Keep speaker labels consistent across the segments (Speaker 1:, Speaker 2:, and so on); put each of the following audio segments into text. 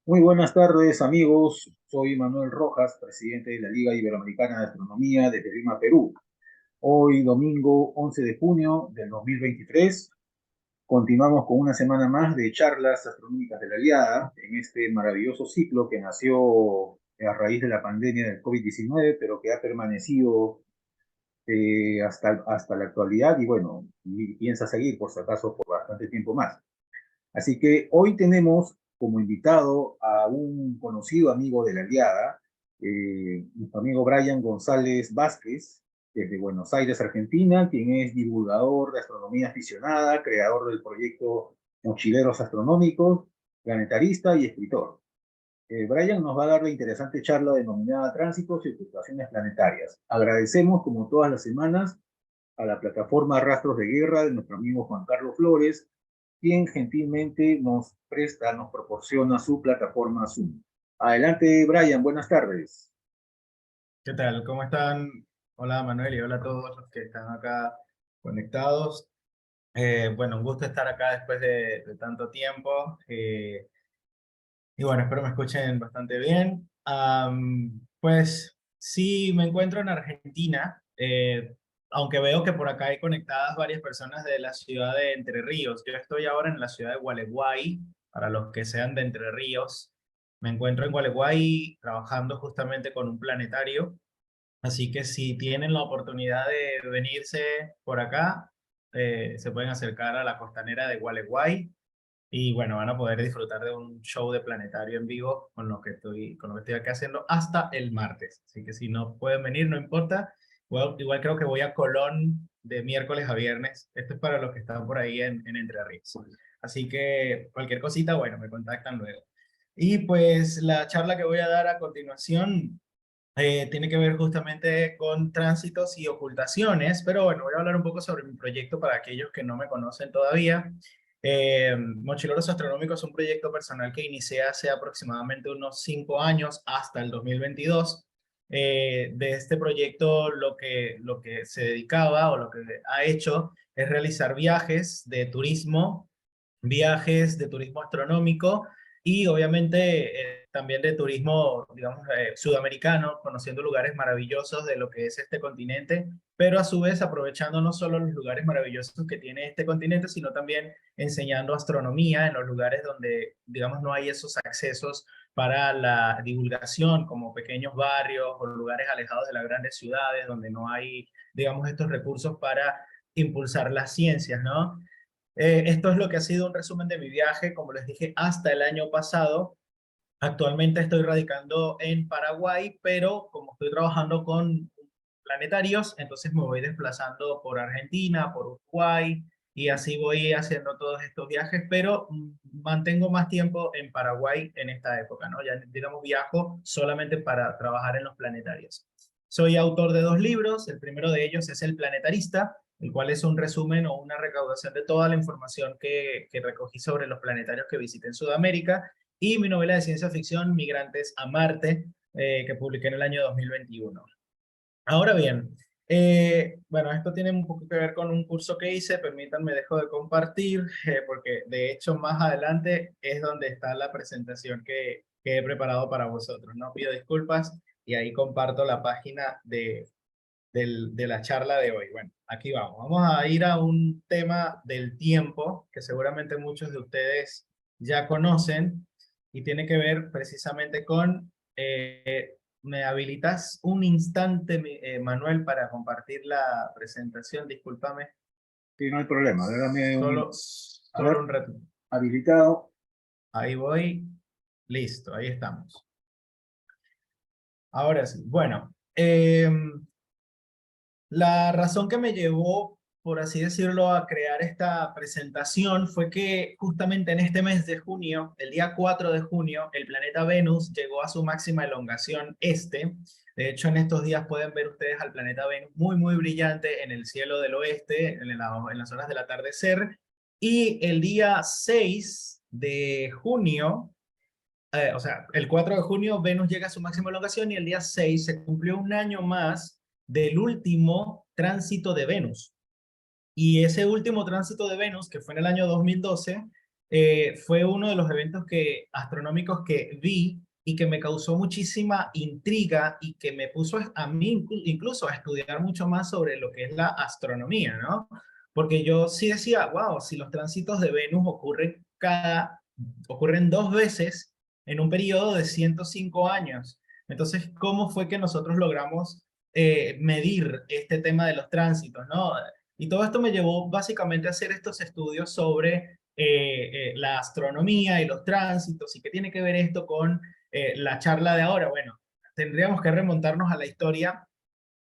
Speaker 1: Muy buenas tardes, amigos. Soy Manuel Rojas, presidente de la Liga Iberoamericana de Astronomía desde Lima, Perú. Hoy, domingo 11 de junio del 2023, continuamos con una semana más de charlas astronómicas de la Aliada en este maravilloso ciclo que nació a raíz de la pandemia del COVID-19, pero que ha permanecido hasta la actualidad y bueno, y piensa seguir por si acaso por bastante tiempo más. Así que hoy tenemos como invitado a un conocido amigo de la Aliada, nuestro amigo Brian González Vázquez, desde Buenos Aires, Argentina, quien es divulgador de astronomía aficionada, creador del proyecto Mochileros Astronómicos, planetarista y escritor. Brian nos va a dar la interesante charla denominada Tránsitos y Ocultaciones Planetarias. Agradecemos, como todas las semanas, a la plataforma Rastros de Guerra de nuestro amigo Juan Carlos Flores, quien gentilmente nos proporciona su plataforma Zoom. Adelante, Brian, buenas tardes.
Speaker 2: ¿Qué tal? ¿Cómo están? Hola Manuel y hola a todos los que están acá conectados. Bueno, un gusto estar acá después de tanto tiempo. Y bueno, espero me escuchen bastante bien. Pues sí, me encuentro en Argentina, aunque veo que por acá hay conectadas varias personas de la ciudad de Entre Ríos. Yo estoy ahora en la ciudad de Gualeguay, para los que sean de Entre Ríos. Me encuentro en Gualeguay trabajando justamente con un planetario. Así que si tienen la oportunidad de venirse por acá, se pueden acercar a la costanera de Gualeguay y bueno, van a poder disfrutar de un show de planetario en vivo con lo que estoy acá haciendo hasta el martes. Así que si no pueden venir, no importa. Igual creo que voy a Colón de miércoles a viernes. Esto es para los que están por ahí en Entre Ríos. Así que cualquier cosita, bueno, me contactan luego. Y pues la charla que voy a dar a continuación tiene que ver justamente con tránsitos y ocultaciones, pero bueno, voy a hablar un poco sobre mi proyecto para aquellos que no me conocen todavía. Mochileros Astronómicos es un proyecto personal que inicié hace aproximadamente unos 5 años hasta el 2022. De este proyecto lo que se dedicaba o lo que ha hecho es realizar viajes de turismo astronómico y obviamente también de turismo, digamos, sudamericano, conociendo lugares maravillosos de lo que es este continente, pero a su vez aprovechando no solo los lugares maravillosos que tiene este continente, sino también enseñando astronomía en los lugares donde, digamos, no hay esos accesos para la divulgación, como pequeños barrios o lugares alejados de las grandes ciudades, donde no hay, digamos, estos recursos para impulsar las ciencias, ¿no? Esto es lo que ha sido un resumen de mi viaje, como les dije, hasta el año pasado. Actualmente estoy radicando en Paraguay, pero como estoy trabajando con planetarios, entonces me voy desplazando por Argentina, por Uruguay, y así voy haciendo todos estos viajes, pero mantengo más tiempo en Paraguay en esta época, ¿no? Ya, digamos, viajo solamente para trabajar en los planetarios. Soy autor de 2 libros, el primero de ellos es El Planetarista, el cual es un resumen o una recaudación de toda la información que recogí sobre los planetarios que visité en Sudamérica, y mi novela de ciencia ficción, Migrantes a Marte, que publiqué en el año 2021. Ahora bien, bueno, esto tiene un poco que ver con un curso que hice, permítanme, dejo de compartir, porque de hecho más adelante es donde está la presentación que he preparado para vosotros, ¿no? Pido disculpas y ahí comparto la página de la charla de hoy. Bueno, aquí vamos. Vamos a ir a un tema del tiempo que seguramente muchos de ustedes ya conocen y tiene que ver precisamente con... ¿me habilitas un instante, Manuel, para compartir la presentación? Discúlpame.
Speaker 1: Sí, no hay problema. Dame
Speaker 2: Solo,
Speaker 1: a
Speaker 2: solo
Speaker 1: ver,
Speaker 2: un rato.
Speaker 1: habilitado.
Speaker 2: Ahí voy. Listo, ahí estamos. Ahora sí. Bueno, la razón que me llevó, por así decirlo, a crear esta presentación fue que justamente en este mes de junio, el día 4 de junio, el planeta Venus llegó a su máxima elongación este. De hecho, en estos días pueden ver ustedes al planeta Venus muy, muy brillante en el cielo del oeste, en las horas del atardecer. Y el día 6 de junio, o sea, el 4 de junio Venus llega a su máxima elongación y el día 6 se cumplió un año más del último tránsito de Venus. Y ese último tránsito de Venus, que fue en el año 2012, fue uno de los eventos astronómicos que vi y que me causó muchísima intriga y que me puso a mí incluso a estudiar mucho más sobre lo que es la astronomía, ¿no? Porque yo sí decía, wow, si los tránsitos de Venus ocurren 2 veces en un periodo de 105 años. Entonces, ¿cómo fue que nosotros logramos medir este tema de los tránsitos, ¿no? Y todo esto me llevó básicamente a hacer estos estudios sobre la astronomía y los tránsitos y qué tiene que ver esto con la charla de ahora. Bueno, tendríamos que remontarnos a la historia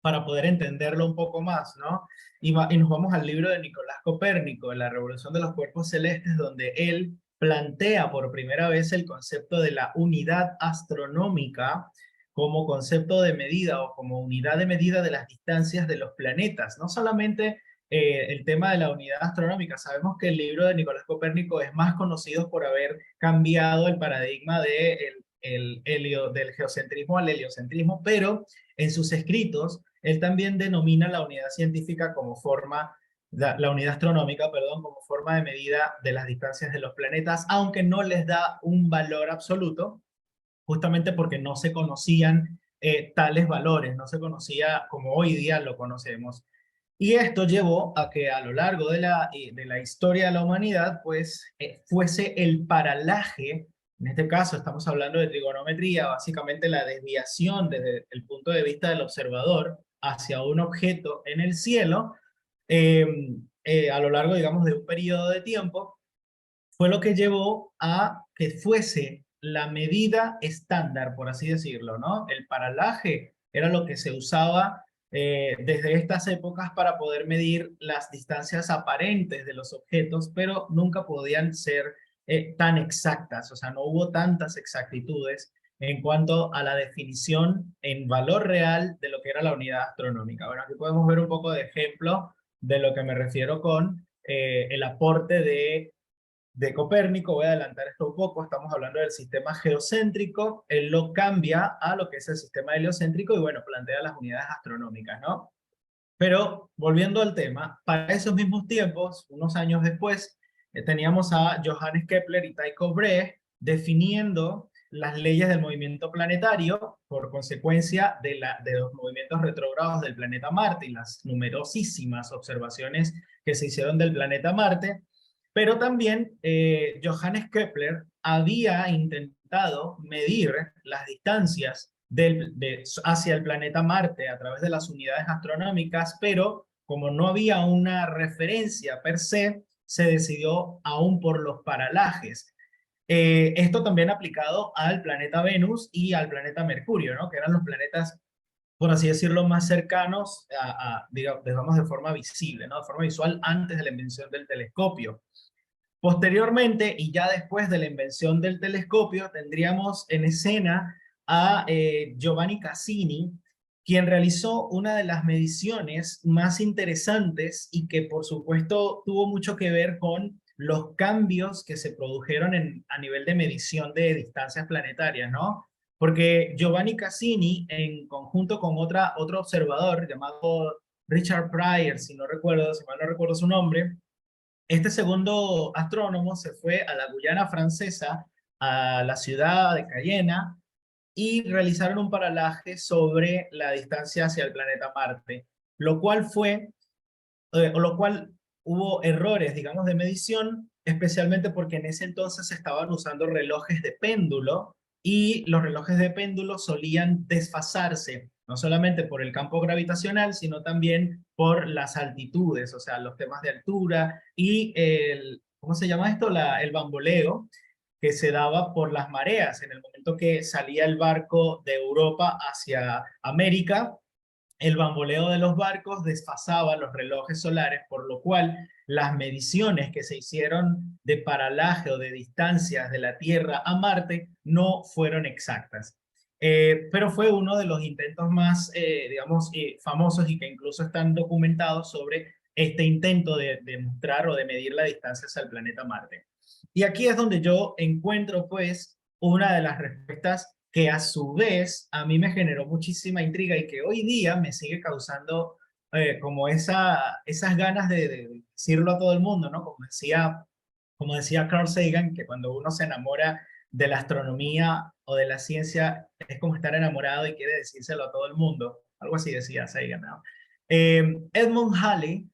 Speaker 2: para poder entenderlo un poco más, ¿no? Y nos vamos al libro de Nicolás Copérnico, La Revolución de los Cuerpos Celestes, donde él plantea por primera vez el concepto de la unidad astronómica como concepto de medida o como unidad de medida de las distancias de los planetas. No solamente el tema de la unidad astronómica, sabemos que el libro de Nicolás Copérnico es más conocido por haber cambiado el paradigma del geocentrismo al heliocentrismo, pero en sus escritos él también denomina la unidad científica como la unidad astronómica, perdón, como forma de medida de las distancias de los planetas, aunque no les da un valor absoluto, justamente porque no se conocían tales valores, no se conocía como hoy día lo conocemos. Y esto llevó a que a lo largo de la historia de la humanidad, pues fuese el paralaje, en este caso estamos hablando de trigonometría, básicamente la desviación desde el punto de vista del observador hacia un objeto en el cielo, eh, a lo largo, digamos, de un periodo de tiempo, fue lo que llevó a que fuese la medida estándar, por así decirlo, ¿no? El paralaje era lo que se usaba desde estas épocas para poder medir las distancias aparentes de los objetos, pero nunca podían ser tan exactas, o sea, no hubo tantas exactitudes en cuanto a la definición en valor real de lo que era la unidad astronómica. Bueno, aquí podemos ver un poco de ejemplo de lo que me refiero con el aporte de Copérnico. Voy a adelantar esto un poco, estamos hablando del sistema geocéntrico, él lo cambia a lo que es el sistema heliocéntrico y bueno, plantea las unidades astronómicas, ¿no? Pero volviendo al tema, para esos mismos tiempos, unos años después, teníamos a Johannes Kepler y Tycho Brahe definiendo las leyes del movimiento planetario por consecuencia de los movimientos retrógrados del planeta Marte y las numerosísimas observaciones que se hicieron del planeta Marte. Pero también Johannes Kepler había intentado medir las distancias hacia el planeta Marte a través de las unidades astronómicas, pero como no había una referencia per se, se decidió aún por los paralajes. Esto también aplicado al planeta Venus y al planeta Mercurio, ¿no? Que eran los planetas, por así decirlo, más cercanos digamos, de forma visible, ¿no? De forma visual antes de la invención del telescopio. Posteriormente, y ya después de la invención del telescopio, tendríamos en escena a Giovanni Cassini, quien realizó una de las mediciones más interesantes y que por supuesto tuvo mucho que ver con los cambios que se produjeron a nivel de medición de distancias planetarias, ¿no? Porque Giovanni Cassini, en conjunto con otro observador llamado Richard Pryor, si mal no recuerdo su nombre, este segundo astrónomo se fue a la Guyana francesa, a la ciudad de Cayena, y realizaron un paralaje sobre la distancia hacia el planeta Marte, lo cual o lo cual hubo errores, digamos, de medición, especialmente porque en ese entonces se estaban usando relojes de péndulo y los relojes de péndulo solían desfasarse, no solamente por el campo gravitacional, sino también por las altitudes, o sea, los temas de altura y ¿cómo se llama esto? El bamboleo que se daba por las mareas en el momento que salía el barco de Europa hacia América. El bamboleo de los barcos desfasaba los relojes solares, por lo cual las mediciones que se hicieron de paralaje o de distancias de la Tierra a Marte no fueron exactas. Pero fue uno de los intentos más, digamos, famosos y que incluso están documentados sobre este intento de mostrar o de medir la distancia hacia el planeta Marte. Y aquí es donde yo encuentro, pues, una de las respuestas que a su vez a mí me generó muchísima intriga y que hoy día me sigue causando como esas ganas de decirlo a todo el mundo, ¿no? Como decía como decía Carl Sagan, que cuando uno se enamora de la astronomía o de la ciencia, es como estar enamorado y quiere decírselo a todo el mundo. Algo así decía Sagan, ¿no? Edmund Halley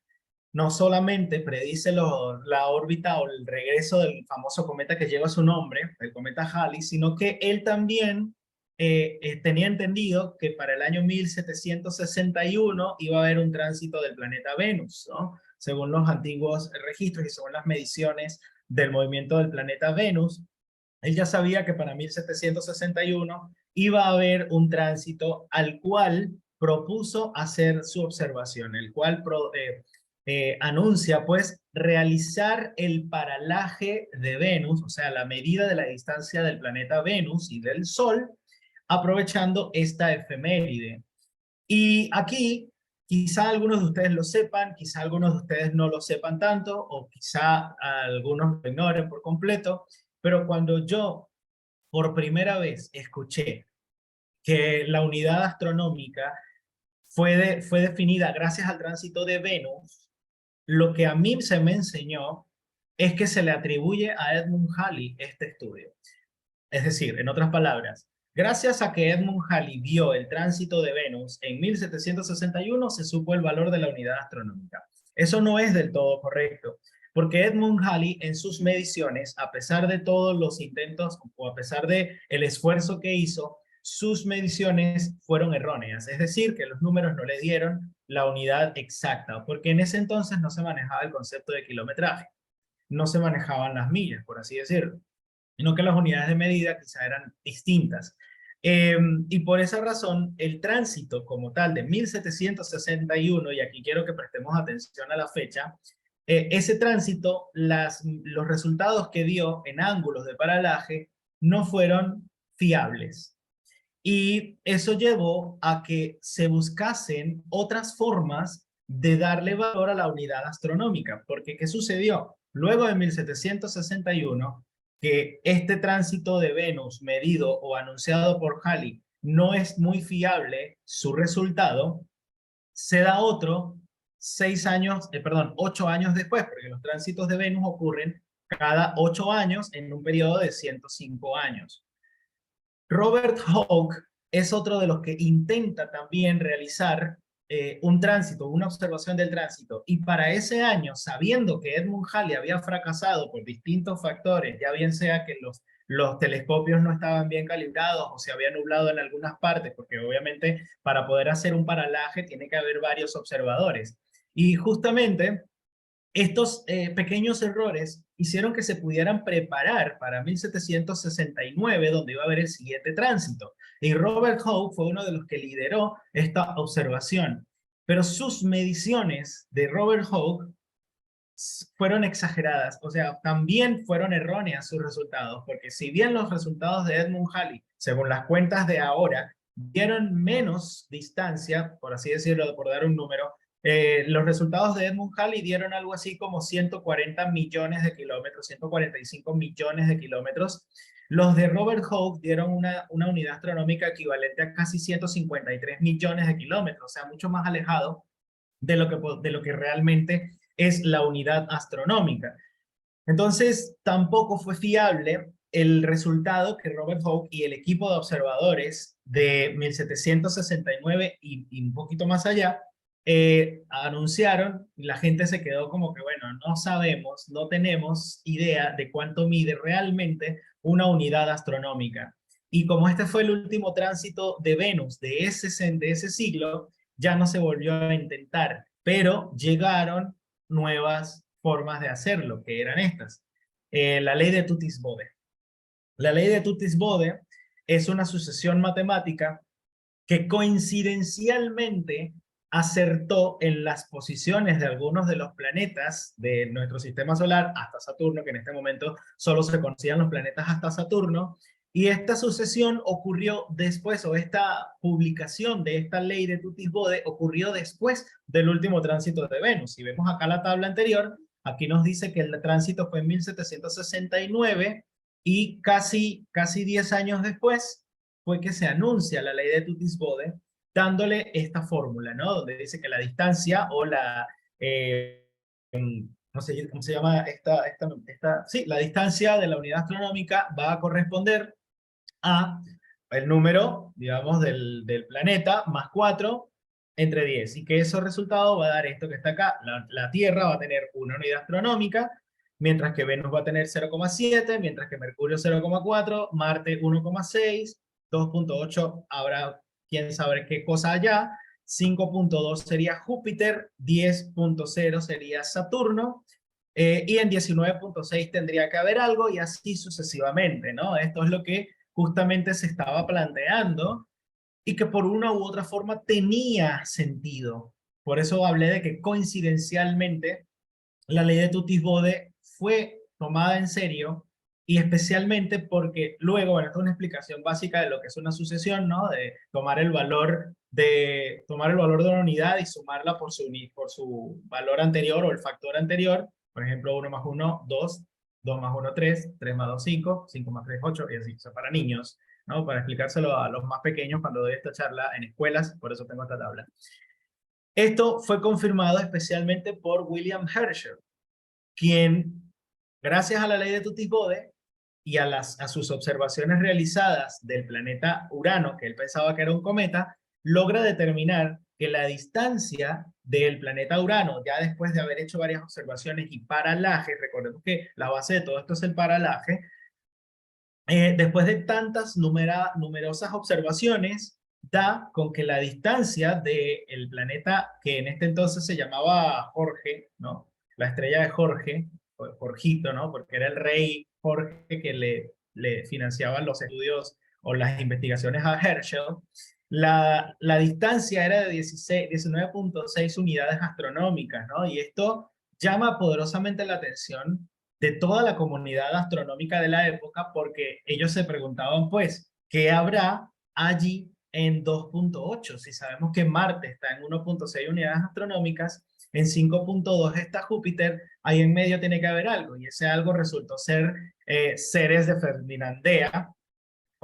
Speaker 2: no solamente predice la órbita o el regreso del famoso cometa que lleva su nombre, el cometa Halley, sino que él también tenía entendido que para el año 1761 iba a haber un tránsito del planeta Venus, ¿no? Según los antiguos registros y según las mediciones del movimiento del planeta Venus, él ya sabía que para 1761 iba a haber un tránsito al cual propuso hacer su observación, el cual anuncia pues realizar el paralaje de Venus, o sea, la medida de la distancia del planeta Venus y del Sol, aprovechando esta efeméride. Y aquí, quizá algunos de ustedes lo sepan, quizá algunos de ustedes no lo sepan tanto, o quizá algunos lo ignoren por completo, pero cuando yo por primera vez escuché que la unidad astronómica fue definida gracias al tránsito de Venus, lo que a mí se me enseñó es que se le atribuye a Edmund Halley este estudio. Es decir, en otras palabras, gracias a que Edmund Halley vio el tránsito de Venus en 1761, se supo el valor de la unidad astronómica. Eso no es del todo correcto, porque Edmund Halley en sus mediciones, a pesar de todos los intentos o a pesar de el esfuerzo que hizo, sus mediciones fueron erróneas, es decir, que los números no le dieron la unidad exacta, porque en ese entonces no se manejaba el concepto de kilometraje, no se manejaban las millas, por así decirlo, sino que las unidades de medida quizá eran distintas. Y por esa razón, el tránsito como tal de 1761, y aquí quiero que prestemos atención a la fecha, ese tránsito, los resultados que dio en ángulos de paralaje no fueron fiables. Y eso llevó a que se buscasen otras formas de darle valor a la unidad astronómica. Porque, ¿qué sucedió? Luego de 1761, que este tránsito de Venus medido o anunciado por Halley no es muy fiable su resultado, se da otro 8 años después, porque los tránsitos de Venus ocurren cada 8 años en un periodo de 105 años. Robert Hooke es otro de los que intenta también realizar un tránsito, una observación del tránsito, y para ese año, sabiendo que Edmund Halley había fracasado por distintos factores, ya bien sea que los telescopios no estaban bien calibrados o se había nublado en algunas partes, porque obviamente para poder hacer un paralaje tiene que haber varios observadores. Y justamente estos pequeños errores hicieron que se pudieran preparar para 1769, donde iba a haber el siguiente tránsito. Y Robert Hooke fue uno de los que lideró esta observación. Pero sus mediciones de Robert Hooke fueron exageradas, o sea, también fueron erróneas sus resultados, porque si bien los resultados de Edmund Halley, según las cuentas de ahora, dieron menos distancia, por así decirlo, por dar un número, los resultados de Edmund Halley dieron algo así como 140 millones de kilómetros, 145 millones de kilómetros. Los de Robert Hooke dieron una unidad astronómica equivalente a casi 153 millones de kilómetros, o sea, mucho más alejado de lo que realmente es la unidad astronómica. Entonces, tampoco fue fiable el resultado que Robert Hooke y el equipo de observadores de 1769 y un poquito más allá anunciaron, y la gente se quedó como que, bueno, no sabemos, no tenemos idea de cuánto mide realmente una unidad astronómica. Y como este fue el último tránsito de Venus de ese siglo, ya no se volvió a intentar, pero llegaron nuevas formas de hacerlo, que eran estas. La ley de Tutis-Bode. La ley de Tutis-Bode es una sucesión matemática que coincidencialmente acertó en las posiciones de algunos de los planetas de nuestro sistema solar hasta Saturno, que en este momento solo se conocían los planetas hasta Saturno, y esta sucesión ocurrió después, o esta publicación de esta ley de Tutis-Bode ocurrió después del último tránsito de Venus. Si vemos acá la tabla anterior, aquí nos dice que el tránsito fue en 1769 y casi 10 años después fue que se anuncia la ley de Tutis-Bode, dándole esta fórmula, ¿no? Donde dice que la distancia o cómo se llama sí, la distancia de la unidad astronómica va a corresponder a el número, digamos, del planeta más 4 entre 10. Y que ese resultado va a dar esto que está acá. La Tierra va a tener una unidad astronómica, mientras que Venus va a tener 0,7, mientras que Mercurio 0,4, Marte 1,6, 2,8 habrá quién sabe qué cosa allá, 5,2 sería Júpiter, 10,0 sería Saturno, y en 19,6 tendría que haber algo y así sucesivamente, ¿no? Esto es lo que justamente se estaba planteando y que por una u otra forma tenía sentido. Por eso hablé de que coincidencialmente la ley de Tutis-Bode fue tomada en serio y especialmente porque luego, bueno, esto es una explicación básica de lo que es una sucesión, ¿no? De tomar el valor de una unidad y sumarla por su valor anterior o el factor anterior. Por ejemplo, 1 más 1, 2, 2 más 1, 3, 3 más 2, 5, 5 más 3, 8, y así. O sea, para niños, ¿no? Para explicárselo a los más pequeños cuando doy esta charla en escuelas, por eso tengo esta tabla. Esto fue confirmado especialmente por William Herschel, quien, gracias a la ley de Tutis-Bode y a sus observaciones realizadas del planeta Urano, que él pensaba que era un cometa, logra determinar que la distancia del planeta Urano, ya después de haber hecho varias observaciones y paralaje, recordemos que la base de todo esto es el paralaje, después de tantas numerosas observaciones, da con que la distancia del planeta, que en este entonces se llamaba Jorge, ¿no? La estrella de Jorge, o Jorgito, ¿no? Porque era el rey Jorge que le financiaban los estudios o las investigaciones a Herschel. La distancia era de 19,6 unidades astronómicas, ¿no? Y esto llama poderosamente la atención de toda la comunidad astronómica de la época, porque ellos se preguntaban, pues, ¿qué habrá allí en 2,8? Si sabemos que Marte está en 1,6 unidades astronómicas, en 5,2 está Júpiter, ahí en medio tiene que haber algo, y ese algo resultó ser Ceres de Ferdinandea,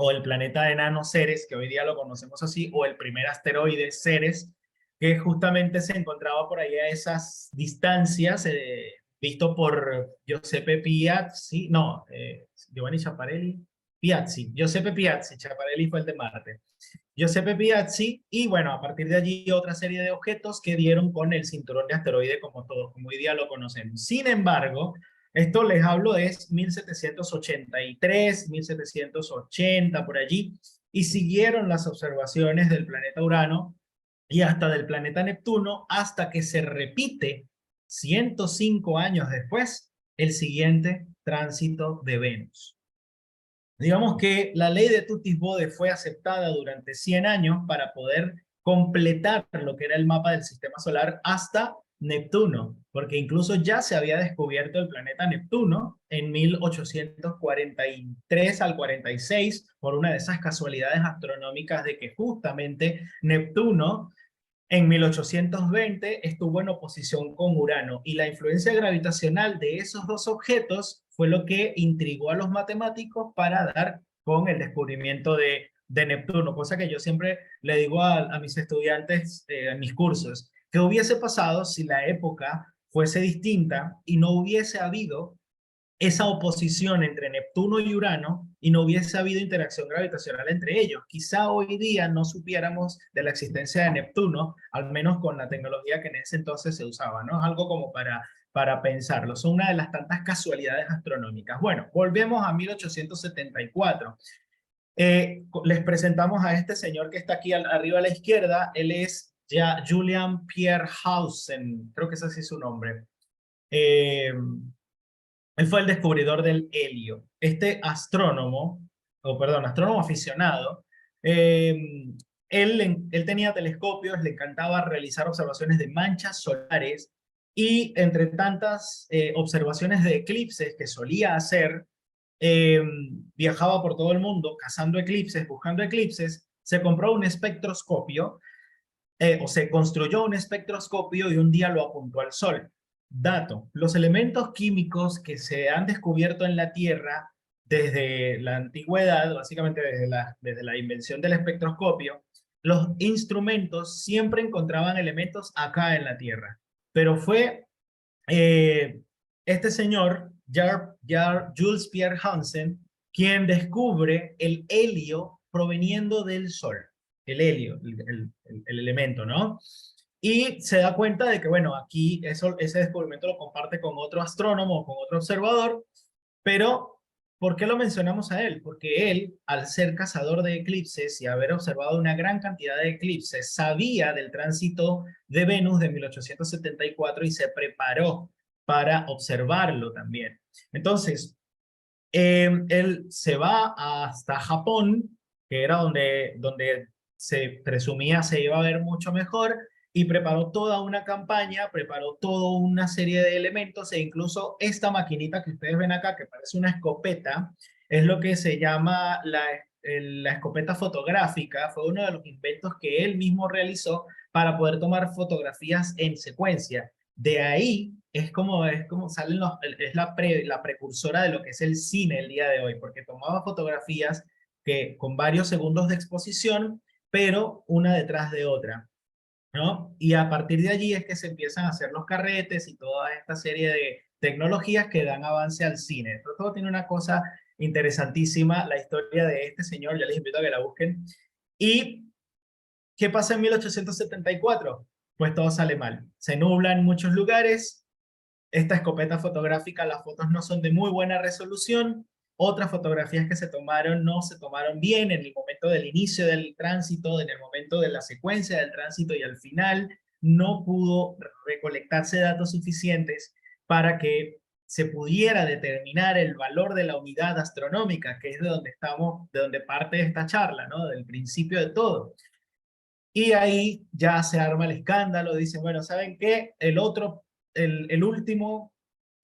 Speaker 2: o el planeta enano Ceres, que hoy día lo conocemos así, o el primer asteroide Ceres, que justamente se encontraba por ahí a esas distancias, visto por Giuseppe Piazzi, no, Giovanni Schiaparelli, Piazzi, Giuseppe Piazzi, Schiaparelli fue el de Marte. Giuseppe Piazzi, y bueno, a partir de allí otra serie de objetos que dieron con el cinturón de asteroide como todos, como hoy día lo conocemos. Sin embargo, esto les hablo es 1783, 1780, por allí, y siguieron las observaciones del planeta Urano y hasta del planeta Neptuno, hasta que se repite 105 años después el siguiente tránsito de Venus. Digamos que la ley de Tutis-Bode fue aceptada durante 100 años para poder completar lo que era el mapa del sistema solar hasta Neptuno, porque incluso ya se había descubierto el planeta Neptuno en 1843 al 46 por una de esas casualidades astronómicas de que justamente Neptuno en 1820 estuvo en oposición con Urano y la influencia gravitacional de esos dos objetos fue lo que intrigó a los matemáticos para dar con el descubrimiento de Neptuno, cosa que yo siempre le digo a mis estudiantes en mis cursos, ¿qué hubiese pasado si la época fuese distinta y no hubiese habido esa oposición entre Neptuno y Urano y no hubiese habido interacción gravitacional entre ellos? Quizá hoy día no supiéramos de la existencia de Neptuno, al menos con la tecnología que en ese entonces se usaba, ¿no? Es algo como para pensarlo. Son una de las tantas casualidades astronómicas. Bueno, volvemos a 1874. Les presentamos a este señor que está aquí arriba a la izquierda. Él es ya Julian Pierre Hausen, creo que ese sí es su nombre. Él fue el descubridor del helio. Este astrónomo, o perdón, astrónomo aficionado, él tenía telescopios, le encantaba realizar observaciones de manchas solares y entre tantas observaciones de eclipses que solía hacer, eh, viajaba por todo el mundo cazando eclipses, buscando eclipses, se compró un espectroscopio o se construyó un espectroscopio y un día lo apuntó al Sol. Dato, los elementos químicos que se han descubierto en la Tierra desde la antigüedad, básicamente desde la invención del espectroscopio, los instrumentos siempre encontraban elementos acá en la Tierra, pero fue este señor, Jules Pierre Hansen, quien descubre el helio proveniendo del Sol, el helio, el elemento, ¿no? Y se da cuenta de que, bueno, aquí ese descubrimiento lo comparte con otro astrónomo, con otro observador, pero ¿por qué lo mencionamos a él? Porque él, al ser cazador de eclipses y haber observado una gran cantidad de eclipses, sabía del tránsito de Venus de 1874 y se preparó para observarlo también. Entonces, él se va hasta Japón, que era donde se presumía se iba a ver mucho mejor, y preparó toda una campaña, preparó toda una serie de elementos, e incluso esta maquinita que ustedes ven acá, que parece una escopeta, es lo que se llama la escopeta fotográfica. Fue uno de los inventos que él mismo realizó para poder tomar fotografías en secuencia. De ahí es como salen es la precursora de lo que es el cine el día de hoy, porque tomaba fotografías con varios segundos de exposición, pero una detrás de otra, ¿no? Y a partir de allí es que se empiezan a hacer los carretes y toda esta serie de tecnologías que dan avance al cine. Esto todo tiene una cosa interesantísima, la historia de este señor, ya les invito a que la busquen. ¿Y qué pasa en 1874? Pues todo sale mal. Se nubla en muchos lugares. Esta escopeta fotográfica, las fotos no son de muy buena resolución. Otras fotografías que se tomaron no se tomaron bien en el momento del inicio del tránsito, en el momento de la secuencia del tránsito, y al final no pudo recolectarse datos suficientes para que se pudiera determinar el valor de la unidad astronómica, que es de donde estamos, de donde parte esta charla, ¿no? Del principio de todo. Y ahí ya se arma el escándalo, dicen, bueno, ¿saben qué? El último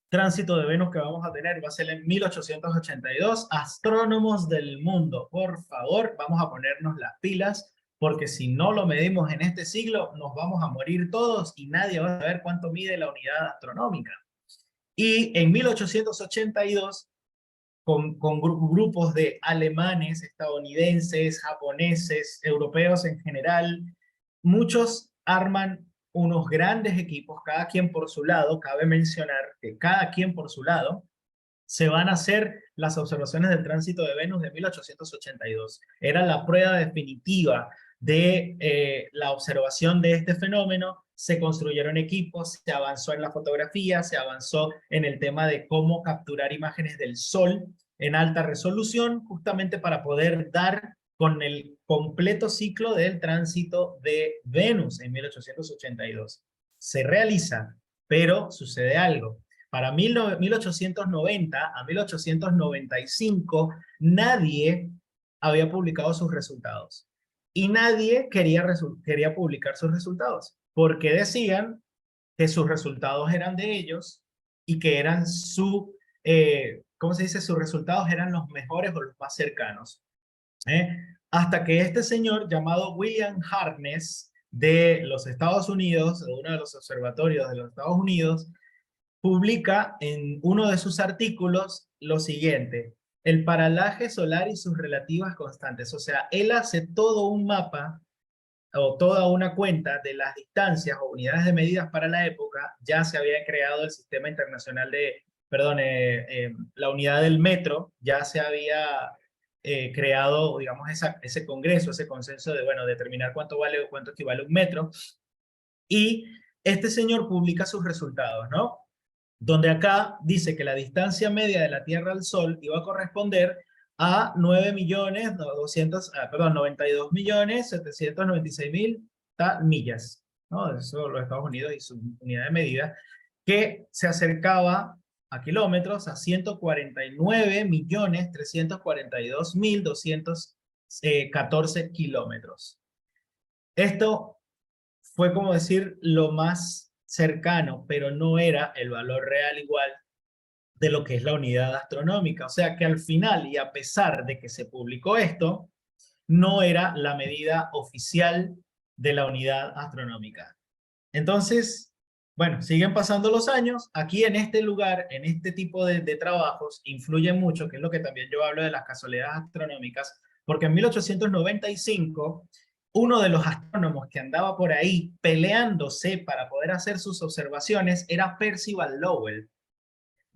Speaker 2: tránsito de Venus que vamos a tener va a ser en 1882. Astrónomos del mundo, por favor, vamos a ponernos las pilas, porque si no lo medimos en este siglo, nos vamos a morir todos y nadie va a saber cuánto mide la unidad astronómica. Y en 1882 con grupos de alemanes, estadounidenses, japoneses, europeos en general. Muchos arman unos grandes equipos, cada quien por su lado. Cabe mencionar que cada quien por su lado se van a hacer las observaciones del tránsito de Venus de 1882. Era la prueba definitiva de la observación de este fenómeno. Se construyeron equipos, se avanzó en la fotografía, se avanzó en el tema de cómo capturar imágenes del Sol en alta resolución, justamente para poder dar con el completo ciclo del tránsito de Venus en 1882. Se realiza, pero sucede algo. Para 1890 a 1895, nadie había publicado sus resultados. Y nadie quería publicar sus resultados, porque decían que sus resultados eran de ellos y que eran ¿cómo se dice? Sus resultados eran los mejores o los más cercanos. ¿Eh? Hasta que este señor llamado William Harkness de los Estados Unidos, de uno de los observatorios de los Estados Unidos, publica en uno de sus artículos lo siguiente: el paralaje solar y sus relativas constantes. O sea, él hace todo un mapa o toda una cuenta de las distancias o unidades de medidas para la época. Ya se había creado el sistema internacional la unidad del metro, ya se había creado, digamos, ese congreso, ese consenso de, bueno, determinar cuánto vale o cuánto equivale un metro. Y este señor publica sus resultados, ¿no? Donde acá dice que la distancia media de la Tierra al Sol iba a corresponder a 92.796.000 millas, ¿no? Eso los Estados Unidos y su unidad de medida, que se acercaba a kilómetros a 149.342.214 kilómetros. Esto fue como decir lo más cercano, pero no era el valor real igual de lo que es la unidad astronómica. O sea que al final, y a pesar de que se publicó esto, no era la medida oficial de la unidad astronómica. Entonces, bueno, siguen pasando los años. Aquí en este lugar, en este tipo de trabajos, influye mucho, que es lo que también yo hablo de las casualidades astronómicas, porque en 1895 uno de los astrónomos que andaba por ahí peleándose para poder hacer sus observaciones era Percival Lowell.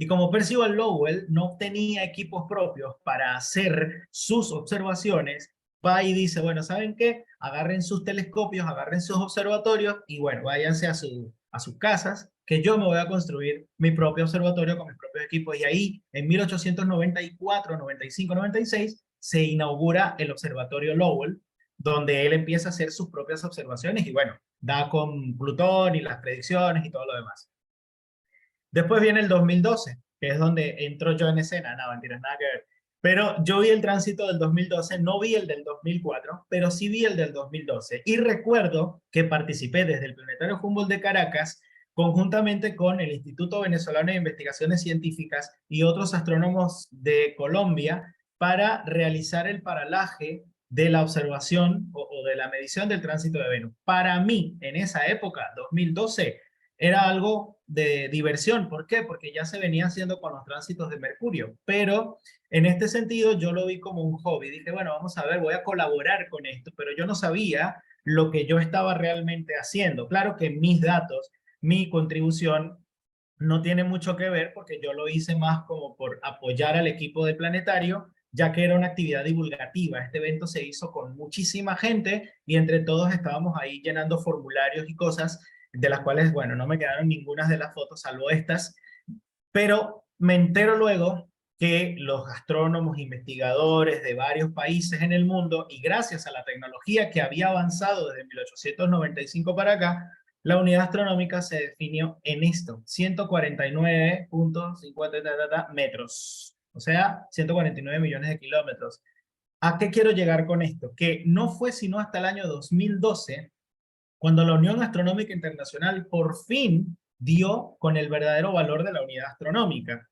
Speaker 2: Y como Percival Lowell no tenía equipos propios para hacer sus observaciones, va y dice, bueno, ¿saben qué? Agarren sus telescopios, agarren sus observatorios y bueno, váyanse a sus casas, que yo me voy a construir mi propio observatorio con mis propios equipos. Y ahí, en 1894, 95, 96, se inaugura el Observatorio Lowell, donde él empieza a hacer sus propias observaciones y bueno, da con Plutón y las predicciones y todo lo demás. Después viene el 2012, que es donde entro yo en escena. No, mentiras, nada que ver. Pero yo vi el tránsito del 2012, no vi el del 2004, pero sí vi el del 2012. Y recuerdo que participé desde el Planetario Humboldt de Caracas, conjuntamente con el Instituto Venezolano de Investigaciones Científicas y otros astrónomos de Colombia, para realizar el paralaje de la observación o de la medición del tránsito de Venus. Para mí, en esa época, 2012, era algo de diversión. ¿Por qué? Porque ya se venía haciendo con los tránsitos de Mercurio, pero en este sentido yo lo vi como un hobby. Dije, bueno, vamos a ver, voy a colaborar con esto, pero yo no sabía lo que yo estaba realmente haciendo. Claro que mis datos, mi contribución no tiene mucho que ver porque yo lo hice más como por apoyar al equipo de Planetario, ya que era una actividad divulgativa. Este evento se hizo con muchísima gente y entre todos estábamos ahí llenando formularios y cosas de las cuales, bueno, no me quedaron ninguna de las fotos, salvo estas, pero me entero luego que los astrónomos, investigadores de varios países en el mundo, y gracias a la tecnología que había avanzado desde 1895 para acá, la unidad astronómica se definió en esto, 149.50 metros, o sea, 149 millones de kilómetros. ¿A qué quiero llegar con esto? Que no fue sino hasta el año 2012 cuando la Unión Astronómica Internacional por fin dio con el verdadero valor de la unidad astronómica.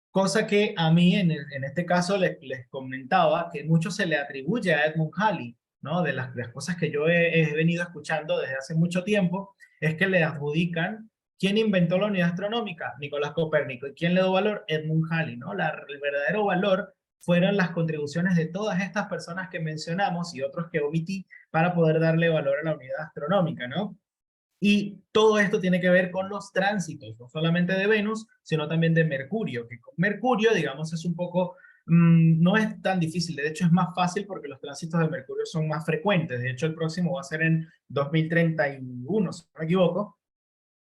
Speaker 2: Cosa que a mí en este caso les comentaba que mucho se le atribuye a Edmund Halley, ¿no? De las cosas que yo he venido escuchando desde hace mucho tiempo, es que le adjudican quién inventó la unidad astronómica, Nicolás Copérnico, y quién le dio valor, Edmund Halley, ¿no? El verdadero valor fueron las contribuciones de todas estas personas que mencionamos y otros que omití para poder darle valor a la unidad astronómica, ¿no? Y todo esto tiene que ver con los tránsitos, no solamente de Venus, sino también de Mercurio, que con Mercurio, digamos, es un poco, no es tan difícil, de hecho es más fácil porque los tránsitos de Mercurio son más frecuentes, de hecho el próximo va a ser en 2031, si no me equivoco,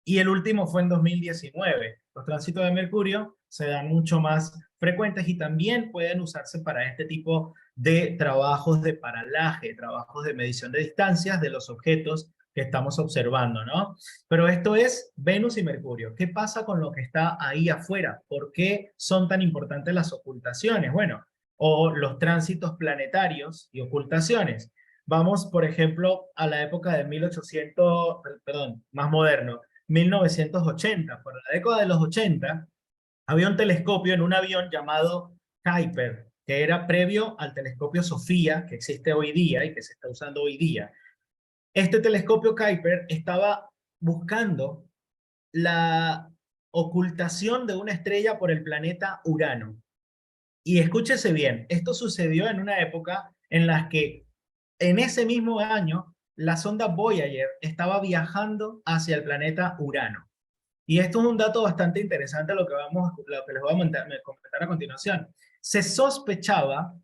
Speaker 2: y el último fue en 2019. Los tránsitos de Mercurio se dan mucho más frecuentes y también pueden usarse para este tipo de trabajos de paralaje, trabajos de medición de distancias de los objetos que estamos observando, ¿no? Pero esto es Venus y Mercurio. ¿Qué pasa con lo que está ahí afuera? ¿Por qué son tan importantes las ocultaciones? Bueno, o los tránsitos planetarios y ocultaciones. Vamos, por ejemplo, a la época de 1800, perdón, más moderno, 1980. Por la década de los 80, había un telescopio en un avión llamado Kuiper, que era previo al telescopio Sofía, que existe hoy día y que se está usando hoy día. Este telescopio Kuiper estaba buscando la ocultación de una estrella por el planeta Urano. Y escúchese bien, esto sucedió en una época en la que en ese mismo año la sonda Voyager estaba viajando hacia el planeta Urano. Y esto es un dato bastante interesante lo que les voy a comentar a continuación. Se sospechaba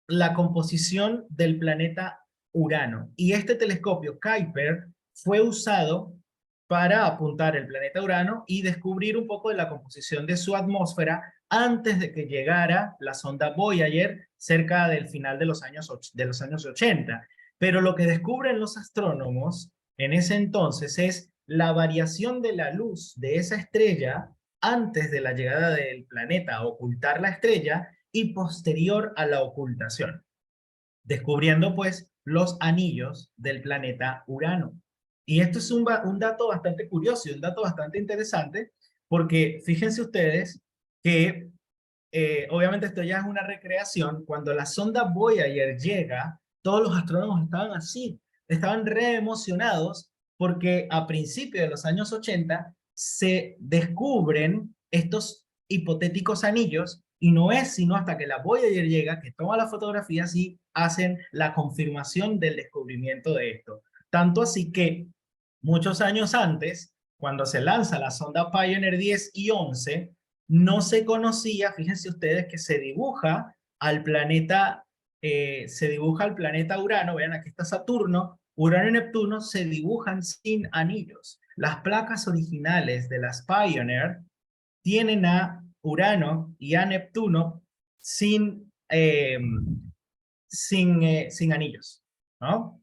Speaker 2: la composición del planeta Urano y este telescopio Kuiper fue usado para apuntar el planeta Urano y descubrir un poco de la composición de su atmósfera antes de que llegara la sonda Voyager cerca del final de los años 80. Pero lo que descubren los astrónomos en ese entonces es la variación de la luz de esa estrella antes de la llegada del planeta a ocultar la estrella y posterior a la ocultación, descubriendo pues los anillos del planeta Urano. Y esto es un dato bastante curioso y un dato bastante interesante, porque fíjense ustedes que obviamente esto ya es una recreación. Cuando la sonda Voyager llega, todos los astrónomos estaban así, estaban re emocionados porque a principios de los años 80 se descubren estos hipotéticos anillos y no es sino hasta que la Voyager llega, que toma las fotografías y hacen la confirmación del descubrimiento de esto. Tanto así que muchos años antes, cuando se lanza la sonda Pioneer 10 y 11, no se conocía, fíjense ustedes que se dibuja al planeta Urano, vean aquí está Saturno, Urano y Neptuno se dibujan sin anillos. Las placas originales de las Pioneer tienen a Urano y a Neptuno sin anillos, ¿no?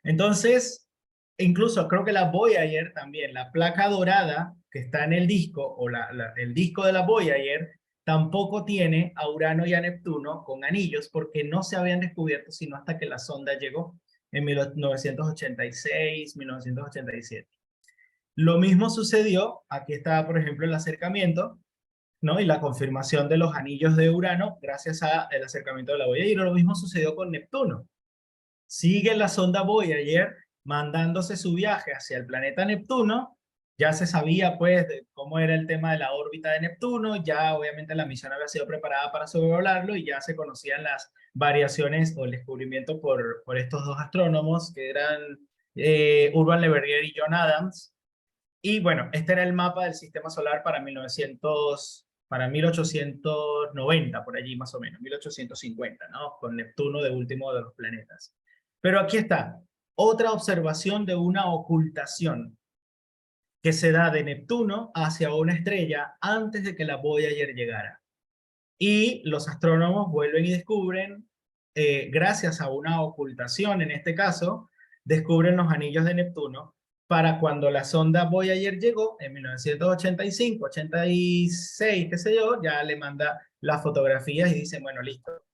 Speaker 2: Entonces, incluso creo que la Voyager también, la placa dorada que está en el disco, o el disco de la Voyager, tampoco tiene a Urano y a Neptuno con anillos, porque no se habían descubierto sino hasta que la sonda llegó en 1986, 1987. Lo mismo sucedió, aquí está, por ejemplo, el acercamiento, ¿no? Y la confirmación de los anillos de Urano gracias al acercamiento de la Voyager. Y lo mismo sucedió con Neptuno. Sigue la sonda Voyager mandándose su viaje hacia el planeta Neptuno. Ya se sabía pues de cómo era el tema de la órbita de Neptuno, ya obviamente la misión había sido preparada para sobrevolarlo y ya se conocían las variaciones o el descubrimiento por estos dos astrónomos que eran Urban Le Verrier y John Adams. Y bueno, este era el mapa del sistema solar para 1890, por allí más o menos, 1850, ¿no? Con Neptuno de último de los planetas. Pero aquí está, otra observación de una ocultación que se da de Neptuno hacia una estrella antes de que la Voyager llegara. Y los astrónomos vuelven y descubren, gracias a una ocultación en este caso, descubren los anillos de Neptuno para cuando la sonda Voyager llegó en 1985, 86, qué sé yo, ya le manda las fotografías y dicen, bueno, listo.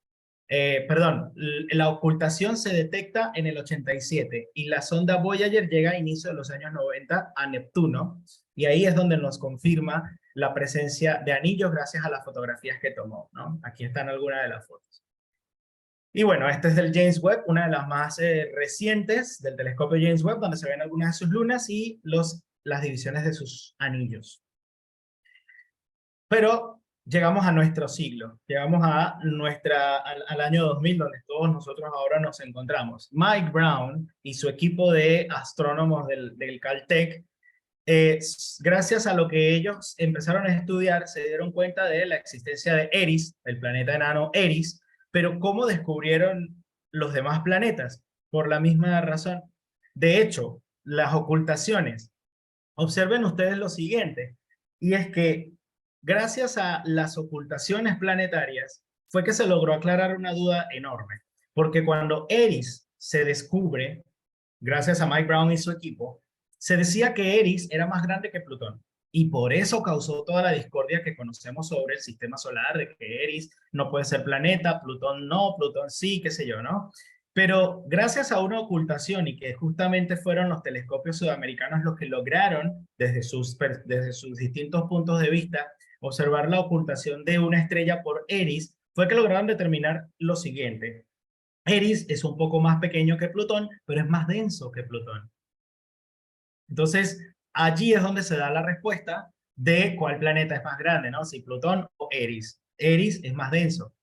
Speaker 2: Perdón, la ocultación se detecta en el 87 y la sonda Voyager llega a inicio de los años 90 a Neptuno y ahí es donde nos confirma la presencia de anillos gracias a las fotografías que tomó, ¿no? Aquí están algunas de las fotos. Y bueno, este es del James Webb, una de las más recientes del telescopio James Webb, donde se ven algunas de sus lunas y las divisiones de sus anillos. Pero llegamos a nuestro siglo, llegamos al año 2000, donde todos nosotros ahora nos encontramos. Mike Brown y su equipo de astrónomos del Caltech, gracias a lo que ellos empezaron a estudiar, se dieron cuenta de la existencia de Eris, el planeta enano Eris, pero ¿cómo descubrieron los demás planetas? Por la misma razón. De hecho, las ocultaciones. Observen ustedes lo siguiente, y es que gracias a las ocultaciones planetarias fue que se logró aclarar una duda enorme, porque cuando Eris se descubre, gracias a Mike Brown y su equipo, se decía que Eris era más grande que Plutón. Y por eso causó toda la discordia que conocemos sobre el sistema solar, de que Eris no puede ser planeta, Plutón no, Plutón sí, qué sé yo, ¿no? Pero gracias a una ocultación y que justamente fueron los telescopios sudamericanos los que lograron, desde sus distintos puntos de vista, observar la ocultación de una estrella por Eris, fue que lograron determinar lo siguiente. Eris es un poco más pequeño que Plutón, pero es más denso que Plutón. Entonces, allí es donde se da la respuesta de cuál planeta es más grande, ¿no? Si Plutón o Eris. Eris es más denso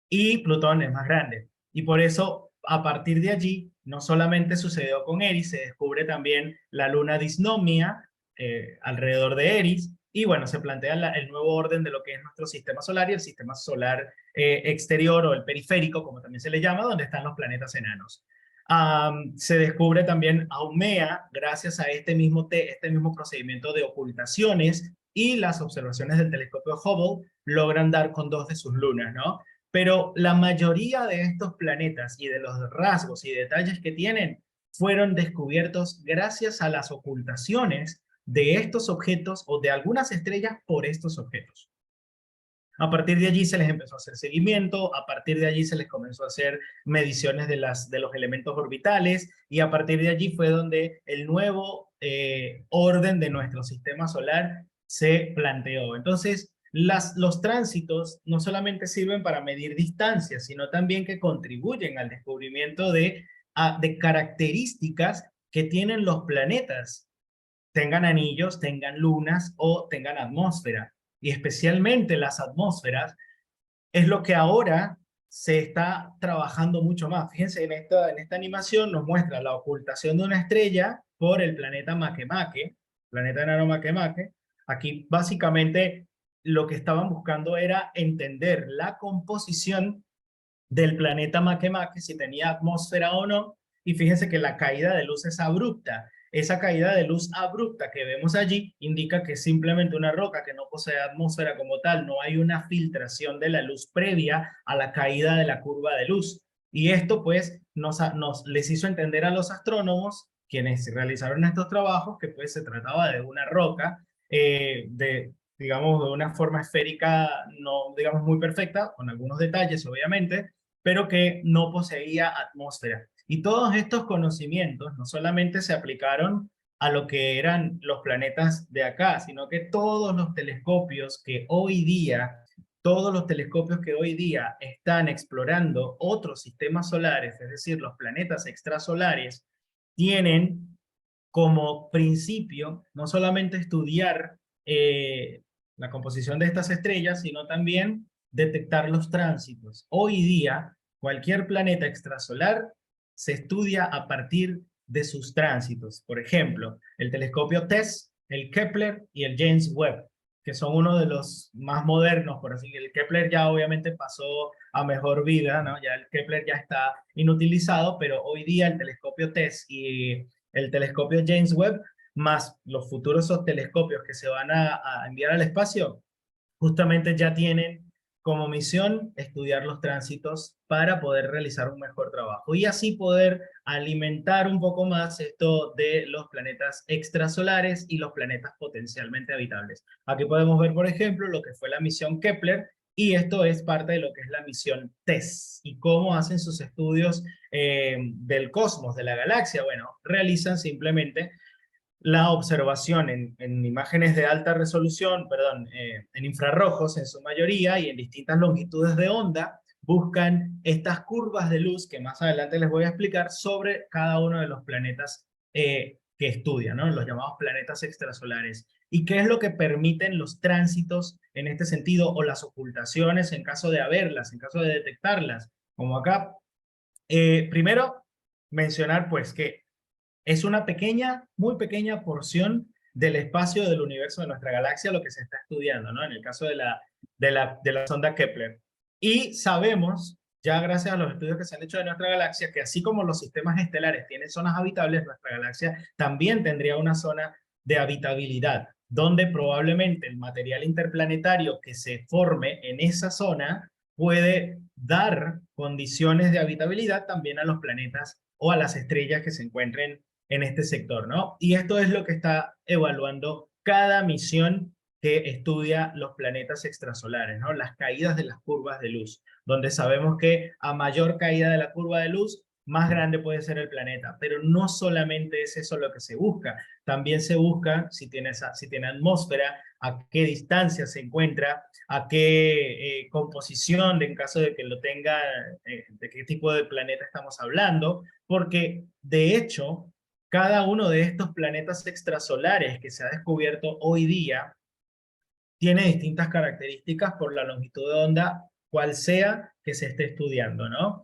Speaker 2: y Plutón es más grande. Y por eso, a partir de allí, no solamente sucedió con Eris, se descubre también la luna Disnomia alrededor de Eris, y bueno, se plantea el nuevo orden de lo que es nuestro sistema solar y el sistema solar exterior o el periférico, como también se le llama, donde están los planetas enanos. Se descubre también Haumea gracias a este mismo procedimiento de ocultaciones, y las observaciones del telescopio Hubble logran dar con dos de sus lunas, ¿no? Pero la mayoría de estos planetas y de los rasgos y detalles que tienen fueron descubiertos gracias a las ocultaciones de estos objetos o de algunas estrellas por estos objetos. A partir de allí se les empezó a hacer seguimiento, a partir de allí se les comenzó a hacer mediciones de los elementos orbitales, y a partir de allí fue donde el nuevo orden de nuestro sistema solar se planteó. Entonces, los tránsitos no solamente sirven para medir distancias, sino también que contribuyen al descubrimiento de características que tienen los planetas, tengan anillos, tengan lunas o tengan atmósfera. Y especialmente las atmósferas es lo que ahora se está trabajando mucho más. Fíjense, en esta animación nos muestra la ocultación de una estrella por el planeta Makemake, planeta enano Makemake. Aquí básicamente lo que estaban buscando era entender la composición del planeta Makemake, si tenía atmósfera o no, y fíjense que la caída de luz es abrupta. Esa caída de luz abrupta que vemos allí indica que es simplemente una roca que no posee atmósfera como tal, no hay una filtración de la luz previa a la caída de la curva de luz. Y esto pues les hizo entender a los astrónomos, quienes realizaron estos trabajos, que pues se trataba de una roca digamos, de una forma esférica, no digamos muy perfecta, con algunos detalles obviamente, pero que no poseía atmósfera. Y todos estos conocimientos no solamente se aplicaron a lo que eran los planetas de acá, sino que todos los telescopios que hoy día están explorando otros sistemas solares, es decir, los planetas extrasolares, tienen como principio no solamente estudiar la composición de estas estrellas, sino también detectar los tránsitos. Hoy día, cualquier planeta extrasolar se estudia a partir de sus tránsitos. Por ejemplo, el telescopio TESS, el Kepler y el James Webb, que son uno de los más modernos, por así decirlo. El Kepler ya obviamente pasó a mejor vida, ¿no? Ya el Kepler ya está inutilizado, pero hoy día el telescopio TESS y el telescopio James Webb, más los futuros telescopios que se van a enviar al espacio, justamente ya tienen como misión estudiar los tránsitos para poder realizar un mejor trabajo y así poder alimentar un poco más esto de los planetas extrasolares y los planetas potencialmente habitables. Aquí podemos ver, por ejemplo, lo que fue la misión Kepler, y esto es parte de lo que es la misión TESS y cómo hacen sus estudios del cosmos, de la galaxia. Bueno, realizan simplemente la observación en imágenes de alta resolución, perdón, en infrarrojos en su mayoría y en distintas longitudes de onda, buscan estas curvas de luz que más adelante les voy a explicar sobre cada uno de los planetas que estudian, ¿no? Los llamados planetas extrasolares. ¿Y qué es lo que permiten los tránsitos en este sentido o las ocultaciones en caso de haberlas, en caso de detectarlas? Como acá, primero mencionar pues que es una pequeña, muy pequeña porción del espacio del universo de nuestra galaxia lo que se está estudiando, ¿no? En el caso de la sonda Kepler. Y sabemos, ya gracias a los estudios que se han hecho de nuestra galaxia, que así como los sistemas estelares tienen zonas habitables, nuestra galaxia también tendría una zona de habitabilidad, donde probablemente el material interplanetario que se forme en esa zona puede dar condiciones de habitabilidad también a los planetas o a las estrellas que se encuentren en este sector, ¿no? Y esto es lo que está evaluando cada misión que estudia los planetas extrasolares, ¿no? Las caídas de las curvas de luz, donde sabemos que a mayor caída de la curva de luz, más grande puede ser el planeta. Pero no solamente es eso lo que se busca, también se busca, si tiene atmósfera, a qué distancia se encuentra, a qué composición, en caso de que lo tenga, de qué tipo de planeta estamos hablando, porque de hecho, cada uno de estos planetas extrasolares que se ha descubierto hoy día tiene distintas características por la longitud de onda, cual sea que se esté estudiando, ¿no?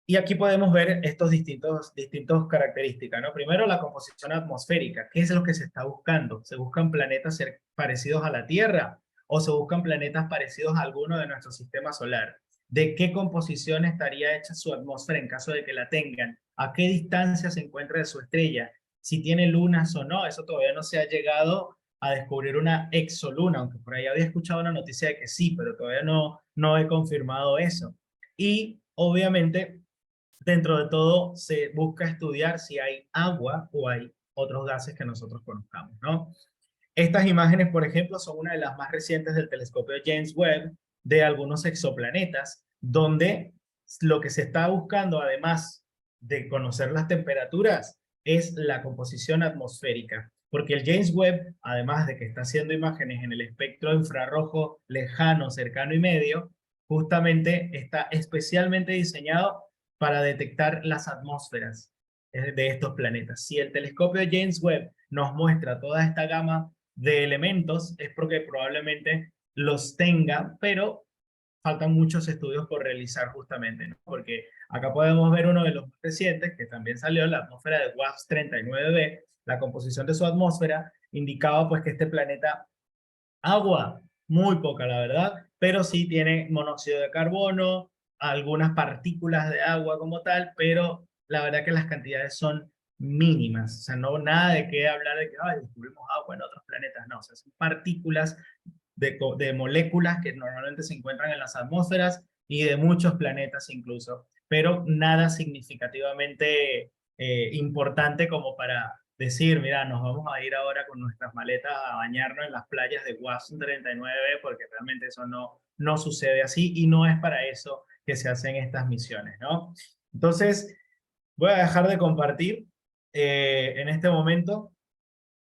Speaker 2: Y aquí podemos ver estos distintos características, ¿no? Primero, la composición atmosférica. ¿Qué es lo que se está buscando? ¿Se buscan planetas parecidos a la Tierra o se buscan planetas parecidos a alguno de nuestro sistema solar? ¿De qué composición estaría hecha su atmósfera en caso de que la tengan? ¿A qué distancia se encuentra de su estrella? Si tiene lunas o no, eso todavía no se ha llegado a descubrir una exoluna, aunque por ahí había escuchado una noticia de que sí, pero todavía no he confirmado eso. Y obviamente dentro de todo se busca estudiar si hay agua o hay otros gases que nosotros conozcamos, ¿no? Estas imágenes, por ejemplo, son una de las más recientes del telescopio James Webb de algunos exoplanetas, donde lo que se está buscando, además de conocer las temperaturas, es la composición atmosférica. Porque el James Webb, además de que está haciendo imágenes en el espectro infrarrojo lejano, cercano y medio, justamente está especialmente diseñado para detectar las atmósferas de estos planetas. Si el telescopio James Webb nos muestra toda esta gama de elementos, es porque probablemente los tenga, pero faltan muchos estudios por realizar justamente, ¿no? Porque acá podemos ver uno de los más recientes, que también salió, la atmósfera de WAPS 39b, la composición de su atmósfera indicaba pues que este planeta agua muy poca la verdad, pero sí tiene monóxido de carbono, algunas partículas de agua como tal, pero la verdad que las cantidades son mínimas, o sea, no nada de qué hablar de que ay, descubrimos agua en otros planetas, no, o sea, son partículas de moléculas que normalmente se encuentran en las atmósferas y de muchos planetas incluso, pero nada significativamente importante como para decir, mira, nos vamos a ir ahora con nuestras maletas a bañarnos en las playas de Watson 39, porque realmente eso no sucede así y no es para eso que se hacen estas misiones, ¿no? Entonces, voy a dejar de compartir en este momento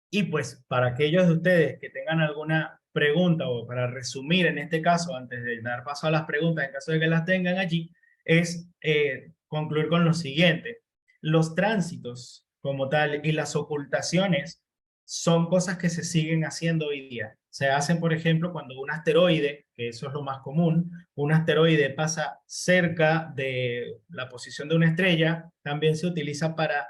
Speaker 2: y pues para aquellos de ustedes que tengan alguna pregunta o para resumir en este caso, antes de dar paso a las preguntas, en caso de que las tengan allí, es concluir con lo siguiente. Los tránsitos como tal y las ocultaciones son cosas que se siguen haciendo hoy día. Se hacen, por ejemplo, cuando un asteroide, que eso es lo más común, un asteroide pasa cerca de la posición de una estrella, también se utiliza para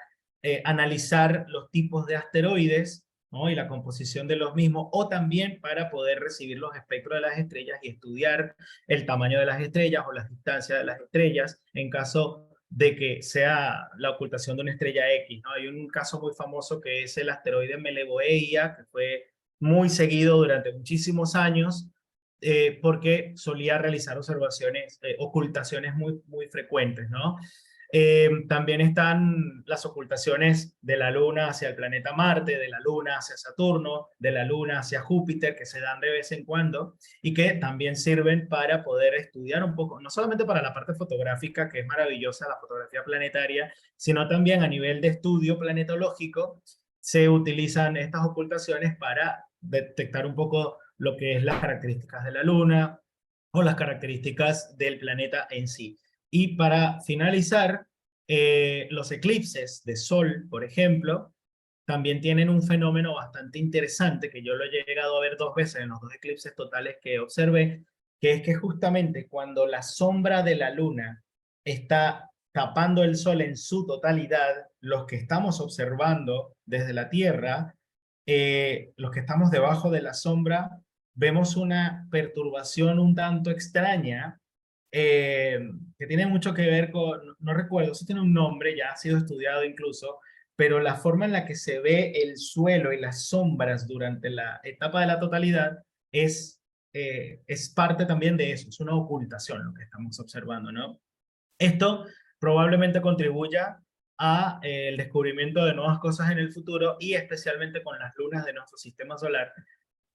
Speaker 2: analizar los tipos de asteroides, ¿no? Y la composición de los mismos, o también para poder recibir los espectros de las estrellas y estudiar el tamaño de las estrellas o las distancias de las estrellas en caso de que sea la ocultación de una estrella X, ¿no? Hay un caso muy famoso que es el asteroide Melevoeia, que fue muy seguido durante muchísimos años, porque solía realizar observaciones, ocultaciones muy frecuentes, ¿no? También están las ocultaciones de la Luna hacia el planeta Marte, de la Luna hacia Saturno, de la Luna hacia Júpiter, que se dan de vez en cuando y que también sirven para poder estudiar un poco, no solamente para la parte fotográfica, que es maravillosa la fotografía planetaria, sino también a nivel de estudio planetológico, se utilizan estas ocultaciones para detectar un poco lo que es las características de la Luna o las características del planeta en sí. Y para finalizar, los eclipses de sol, por ejemplo, también tienen un fenómeno bastante interesante que yo lo he llegado a ver dos veces en los dos eclipses totales que observé, que es que justamente cuando la sombra de la luna está tapando el sol en su totalidad, los que estamos observando desde la Tierra, los que estamos debajo de la sombra, vemos una perturbación un tanto extraña eh, que tiene mucho que ver con, no recuerdo, si tiene un nombre, ya ha sido estudiado incluso, pero la forma en la que se ve el suelo y las sombras durante la etapa de la totalidad es parte también de eso, es una ocultación lo que estamos observando, ¿no? Esto probablemente contribuya a el descubrimiento de nuevas cosas en el futuro y especialmente con las lunas de nuestro sistema solar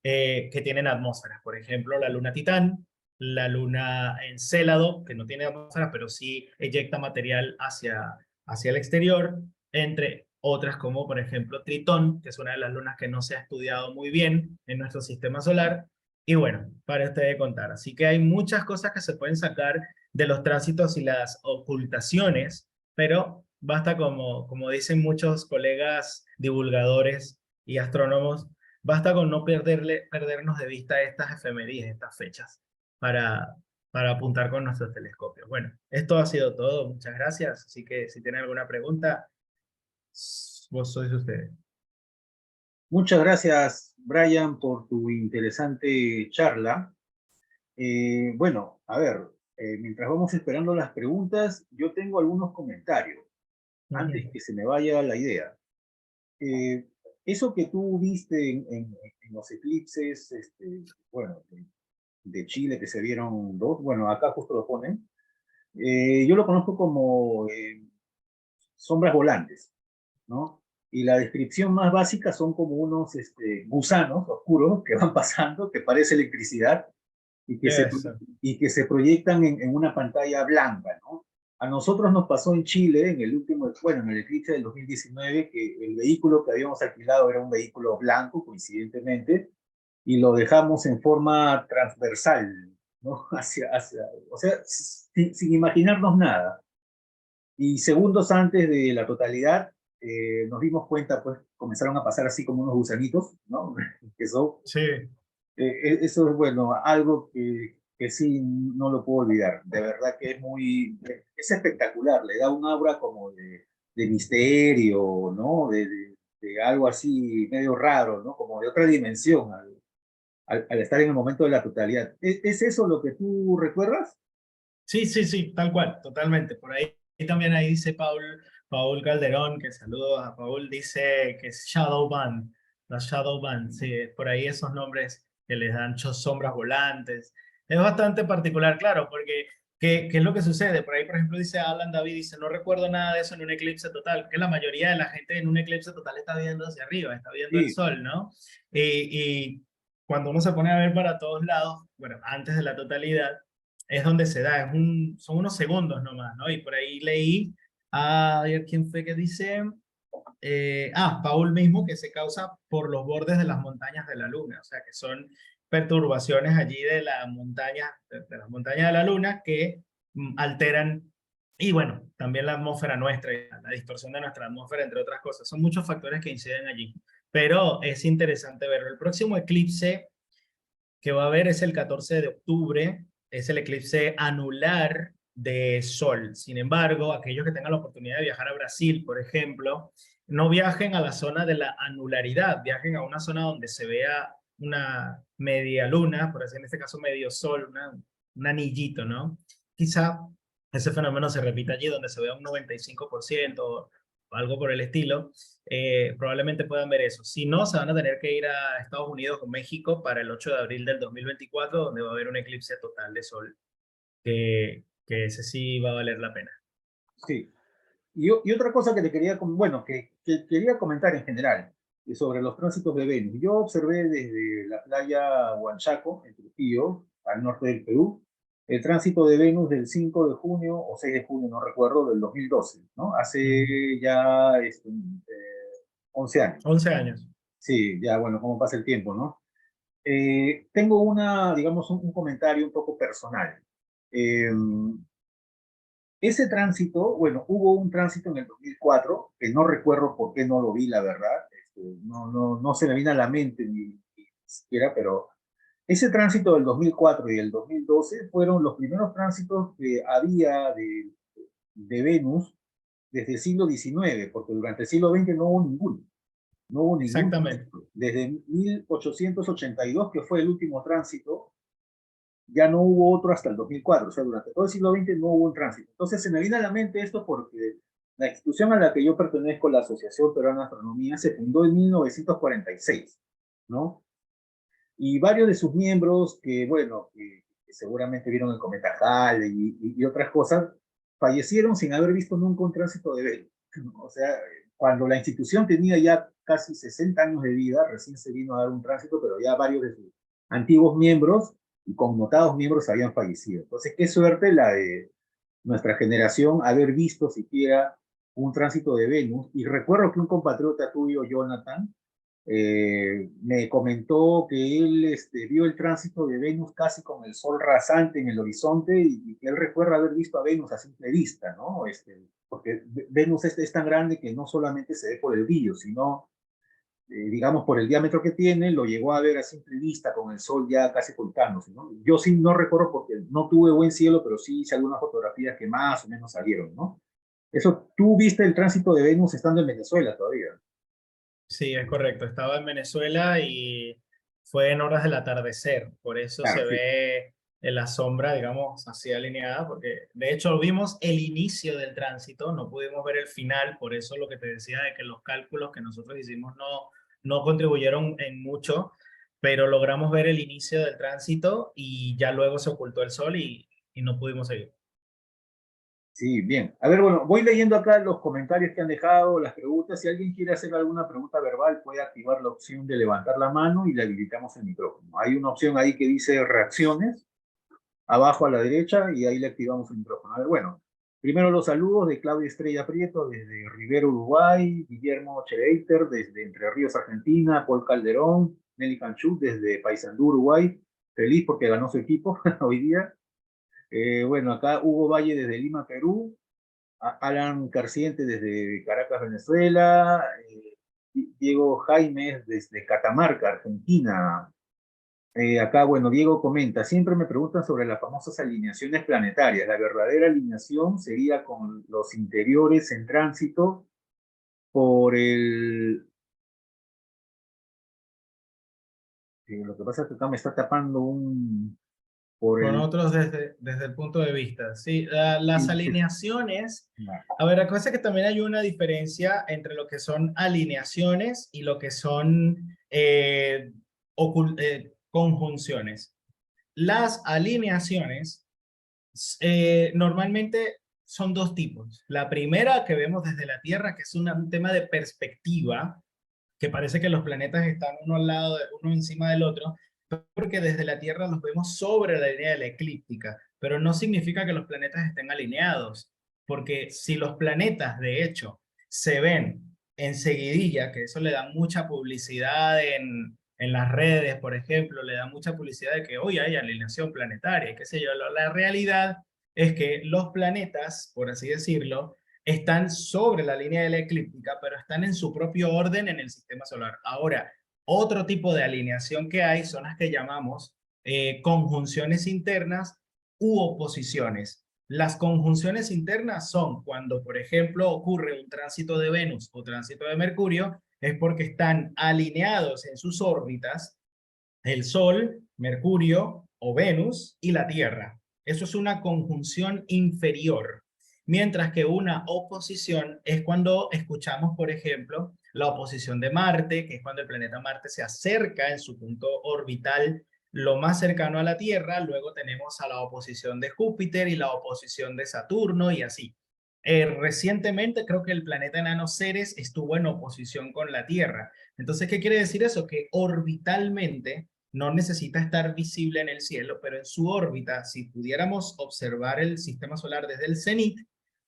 Speaker 2: que tienen atmósferas. Por ejemplo, la luna Titán, la luna Encélado, que no tiene atmósfera, pero sí eyecta material hacia el exterior, entre otras como, por ejemplo, Tritón, que es una de las lunas que no se ha estudiado muy bien en nuestro sistema solar. Y bueno, para ustedes contar. Así que hay muchas cosas que se pueden sacar de los tránsitos y las ocultaciones, pero basta como dicen muchos colegas divulgadores y astrónomos, basta con no perdernos de vista estas efemérides, estas fechas, para, para apuntar con nuestros telescopios. Bueno, esto ha sido todo. Muchas gracias. Así que si tienen alguna pregunta, vos sois ustedes.
Speaker 1: Muchas gracias, Brian, por tu interesante charla. Bueno, a ver, mientras vamos esperando las preguntas, yo tengo algunos comentarios antes que se me vaya la idea. Eh, Eso que tú viste en los eclipses, bueno, de Chile, que se vieron dos, bueno, acá justo lo ponen, yo lo conozco como sombras volantes, ¿no? Y la descripción más básica son como unos gusanos oscuros que van pasando, que parece electricidad, y que se,
Speaker 2: Eso.
Speaker 1: y que se proyectan en una pantalla blanca, ¿no? A nosotros nos pasó en Chile, en el último, bueno, en el eclipse del 2019, que el vehículo que habíamos alquilado era un vehículo blanco, coincidentemente, y lo dejamos en forma transversal, ¿no? O sea, sin imaginarnos nada. Y segundos antes de la totalidad, nos dimos cuenta, pues comenzaron a pasar así como unos gusanitos, ¿no? Que son
Speaker 2: Sí,
Speaker 1: eso es, bueno, algo que sí no lo puedo olvidar. De verdad que es es espectacular, le da un aura como de misterio, ¿no? De algo así medio raro, ¿no? Como de otra dimensión. al estar en el momento de la totalidad. ¿Es eso lo que tú recuerdas?
Speaker 2: Sí, sí, sí, tal cual, totalmente. Por ahí también ahí dice Paul Calderón, que saludo a Paul, dice que es Shadow Band, la Shadow Band, sí, por ahí esos nombres que les dan sombras volantes. Es bastante particular, claro, porque ¿qué es lo que sucede? Por ahí, por ejemplo, dice Alan David, dice, no recuerdo nada de eso en un eclipse total, que la mayoría de la gente en un eclipse total está viendo hacia arriba, está viendo el
Speaker 1: Sí,
Speaker 2: sol, ¿no? Y cuando uno se pone a ver para todos lados, bueno, antes de la totalidad, es donde se da, son unos segundos nomás, ¿no? Y por ahí leí a ver quién fue que dice, Paul mismo, que se causa por los bordes de las montañas de la Luna, o sea, que son perturbaciones allí de la montaña, de las montañas de la Luna que alteran, y bueno, también la atmósfera nuestra, y la distorsión de nuestra atmósfera, entre otras cosas. Son muchos factores que inciden allí, pero es interesante verlo. El próximo eclipse que va a haber es el 14 de octubre, es el eclipse anular de Sol. Sin embargo, aquellos que tengan la oportunidad de viajar a Brasil, por ejemplo, no viajen a la zona de la anularidad, viajen a una zona donde se vea una media luna, por así en este caso medio sol, un anillito, ¿no? Quizá ese fenómeno se repita allí donde se vea un 95% o algo por el estilo, probablemente puedan ver eso. Si no, se van a tener que ir a Estados Unidos o México para el 8 de abril del 2024, donde va a haber un eclipse total de sol, que ese sí va a valer la pena.
Speaker 1: sí. Y otra cosa que te quería, bueno, que quería comentar en general sobre los tránsitos de Venus. Yo observé desde la playa Huanchaco, en Trujillo, al norte del Perú, el tránsito de Venus del 5 de junio o 6 de junio, no recuerdo, del 2012, ¿no? Hace
Speaker 2: Mm.
Speaker 1: ya 11 años.
Speaker 2: 11 años.
Speaker 1: Sí, ya, bueno, cómo pasa el tiempo, ¿no? Tengo digamos, un comentario un poco personal. Eh, Ese tránsito, bueno, hubo un tránsito en el 2004, que no recuerdo por qué no lo vi, la verdad, no se me viene a la mente ni siquiera, pero ese tránsito del 2004 y el 2012 fueron los primeros tránsitos que había de Venus desde el siglo XIX, porque durante el siglo XX no hubo ningún
Speaker 2: Exactamente.
Speaker 1: tránsito. Desde 1882, que fue el último tránsito, ya no hubo otro hasta el 2004, o sea, durante todo el siglo XX no hubo un tránsito. Entonces se me viene a la mente esto porque la institución a la que yo pertenezco, la Asociación Peruana de Astronomía, se fundó en 1946, ¿no? Y varios de sus miembros, bueno, que seguramente vieron el cometa Halley y otras cosas, fallecieron sin haber visto nunca un tránsito de Venus. ¿No? O sea, cuando la institución tenía ya casi 60 años de vida, recién se vino a dar un tránsito, pero ya varios de sus antiguos miembros y connotados miembros habían fallecido. Entonces, qué suerte la de nuestra generación haber visto siquiera un tránsito de Venus. Y recuerdo que un compatriota tuyo, Jonathan, me comentó que él vio el tránsito de Venus casi con el sol rasante en el horizonte y que él recuerda haber visto a Venus a simple vista, ¿no? Porque Venus es tan grande que no solamente se ve por el brillo, sino, digamos, por el diámetro que tiene, lo llegó a ver a simple vista con el sol ya casi ocultándose, ¿no? Yo sí no recuerdo porque no tuve buen cielo, pero sí hice algunas fotografías que más o menos salieron, ¿no? Eso, tú viste el tránsito de Venus estando en Venezuela todavía.
Speaker 2: Sí, es correcto. Estaba en Venezuela y fue en horas del atardecer. Por eso
Speaker 1: Claro,
Speaker 2: se
Speaker 1: sí.
Speaker 2: ve en la sombra, digamos, así alineada, porque de hecho vimos el inicio del tránsito, no pudimos ver el final. Por eso lo que te decía de que los cálculos que nosotros hicimos no contribuyeron en mucho, pero logramos ver el inicio del tránsito y ya luego se ocultó el sol y no pudimos seguir.
Speaker 1: Sí, bien. A ver, bueno, voy leyendo acá los comentarios que han dejado, las preguntas. Si alguien quiere hacer alguna pregunta verbal, puede activar la opción de levantar la mano y le habilitamos el micrófono. Hay una opción ahí que dice reacciones, abajo a la derecha, y ahí le activamos el micrófono. A ver, bueno, primero los saludos de Claudia Estrella Prieto desde Rivero, Uruguay, Guillermo Chereiter desde Entre Ríos, Argentina, Paul Calderón, Nelly Canchú desde Paysandú, Uruguay. Feliz porque ganó su equipo hoy día. Bueno, acá Hugo Valle desde Lima, Perú. Alan Carciente desde Caracas, Venezuela, Diego Jaime desde Catamarca, Argentina. Acá, bueno, Diego comenta, siempre me preguntan sobre las famosas alineaciones planetarias. La verdadera alineación sería con los interiores en tránsito por Lo que pasa es que acá me está tapando un... por
Speaker 2: Con
Speaker 1: el...
Speaker 2: otros desde el punto de vista. Sí, las
Speaker 1: Sí,
Speaker 2: alineaciones, a ver, la cosa es que también hay una diferencia entre lo que son alineaciones y lo que son conjunciones. Las alineaciones normalmente son dos tipos. La primera que vemos desde la Tierra, que es un tema de perspectiva, que parece que los planetas están uno al lado, uno encima del otro, porque desde la Tierra los vemos sobre la línea de la eclíptica, pero no significa que los planetas estén alineados, porque si los planetas, de hecho, se ven enseguidilla, que eso le da mucha publicidad en las redes, por ejemplo, le da mucha publicidad de que hoy hay alineación planetaria, qué sé yo, la realidad es que los planetas, por así decirlo, están sobre la línea de la eclíptica, pero están en su propio orden en el sistema solar. Ahora, otro tipo de alineación que hay son las que llamamos conjunciones internas u oposiciones. Las conjunciones internas son cuando, por ejemplo, ocurre un tránsito de Venus o tránsito de Mercurio, es porque están alineados en sus órbitas el Sol, Mercurio o Venus y la Tierra. Eso es una conjunción inferior. Mientras que una oposición es cuando escuchamos, por ejemplo, la oposición de Marte, que es cuando el planeta Marte se acerca en su punto orbital lo más cercano a la Tierra. Luego tenemos a la oposición de Júpiter y la oposición de Saturno y así. Recientemente creo que el planeta enano Ceres estuvo en oposición con la Tierra. Entonces, ¿qué quiere decir eso? Que orbitalmente no necesita estar visible en el cielo, pero en su órbita, si pudiéramos observar el sistema solar desde el cenit,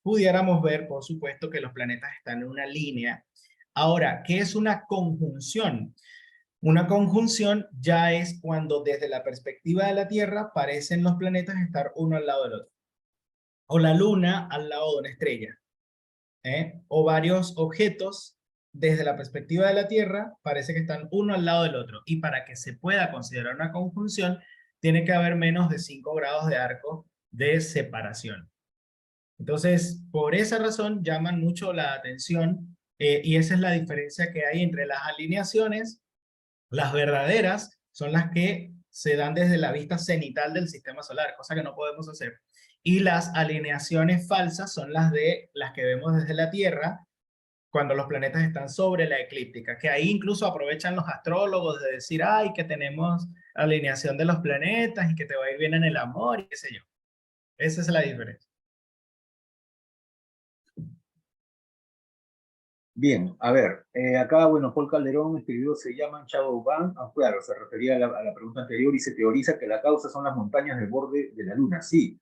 Speaker 2: pudiéramos ver, por supuesto, que los planetas están en una línea. Ahora, ¿qué es una conjunción? Una conjunción ya es cuando desde la perspectiva de la Tierra parecen los planetas estar uno al lado del otro, o la Luna al lado de una estrella, o varios objetos desde la perspectiva de la Tierra parece que están uno al lado del otro. Y para que se pueda considerar una conjunción, tiene que haber menos de 5 grados de arco de separación. Entonces, por esa razón llaman mucho la atención y esa es la diferencia que hay entre las alineaciones. Las verdaderas son las que se dan desde la vista cenital del sistema solar, cosa que no podemos hacer. Y las alineaciones falsas son las que vemos desde la Tierra cuando los planetas están sobre la eclíptica, que ahí incluso aprovechan los astrólogos de decir, ay, que tenemos alineación de los planetas y que te va a ir bien en el amor y qué sé yo. Esa es la diferencia.
Speaker 1: bien, a ver, acá, bueno, Paul Calderón escribió, se llaman Shadow Band, claro, se refería a la pregunta anterior y se teoriza que la causa son las montañas del borde de la Luna, sí.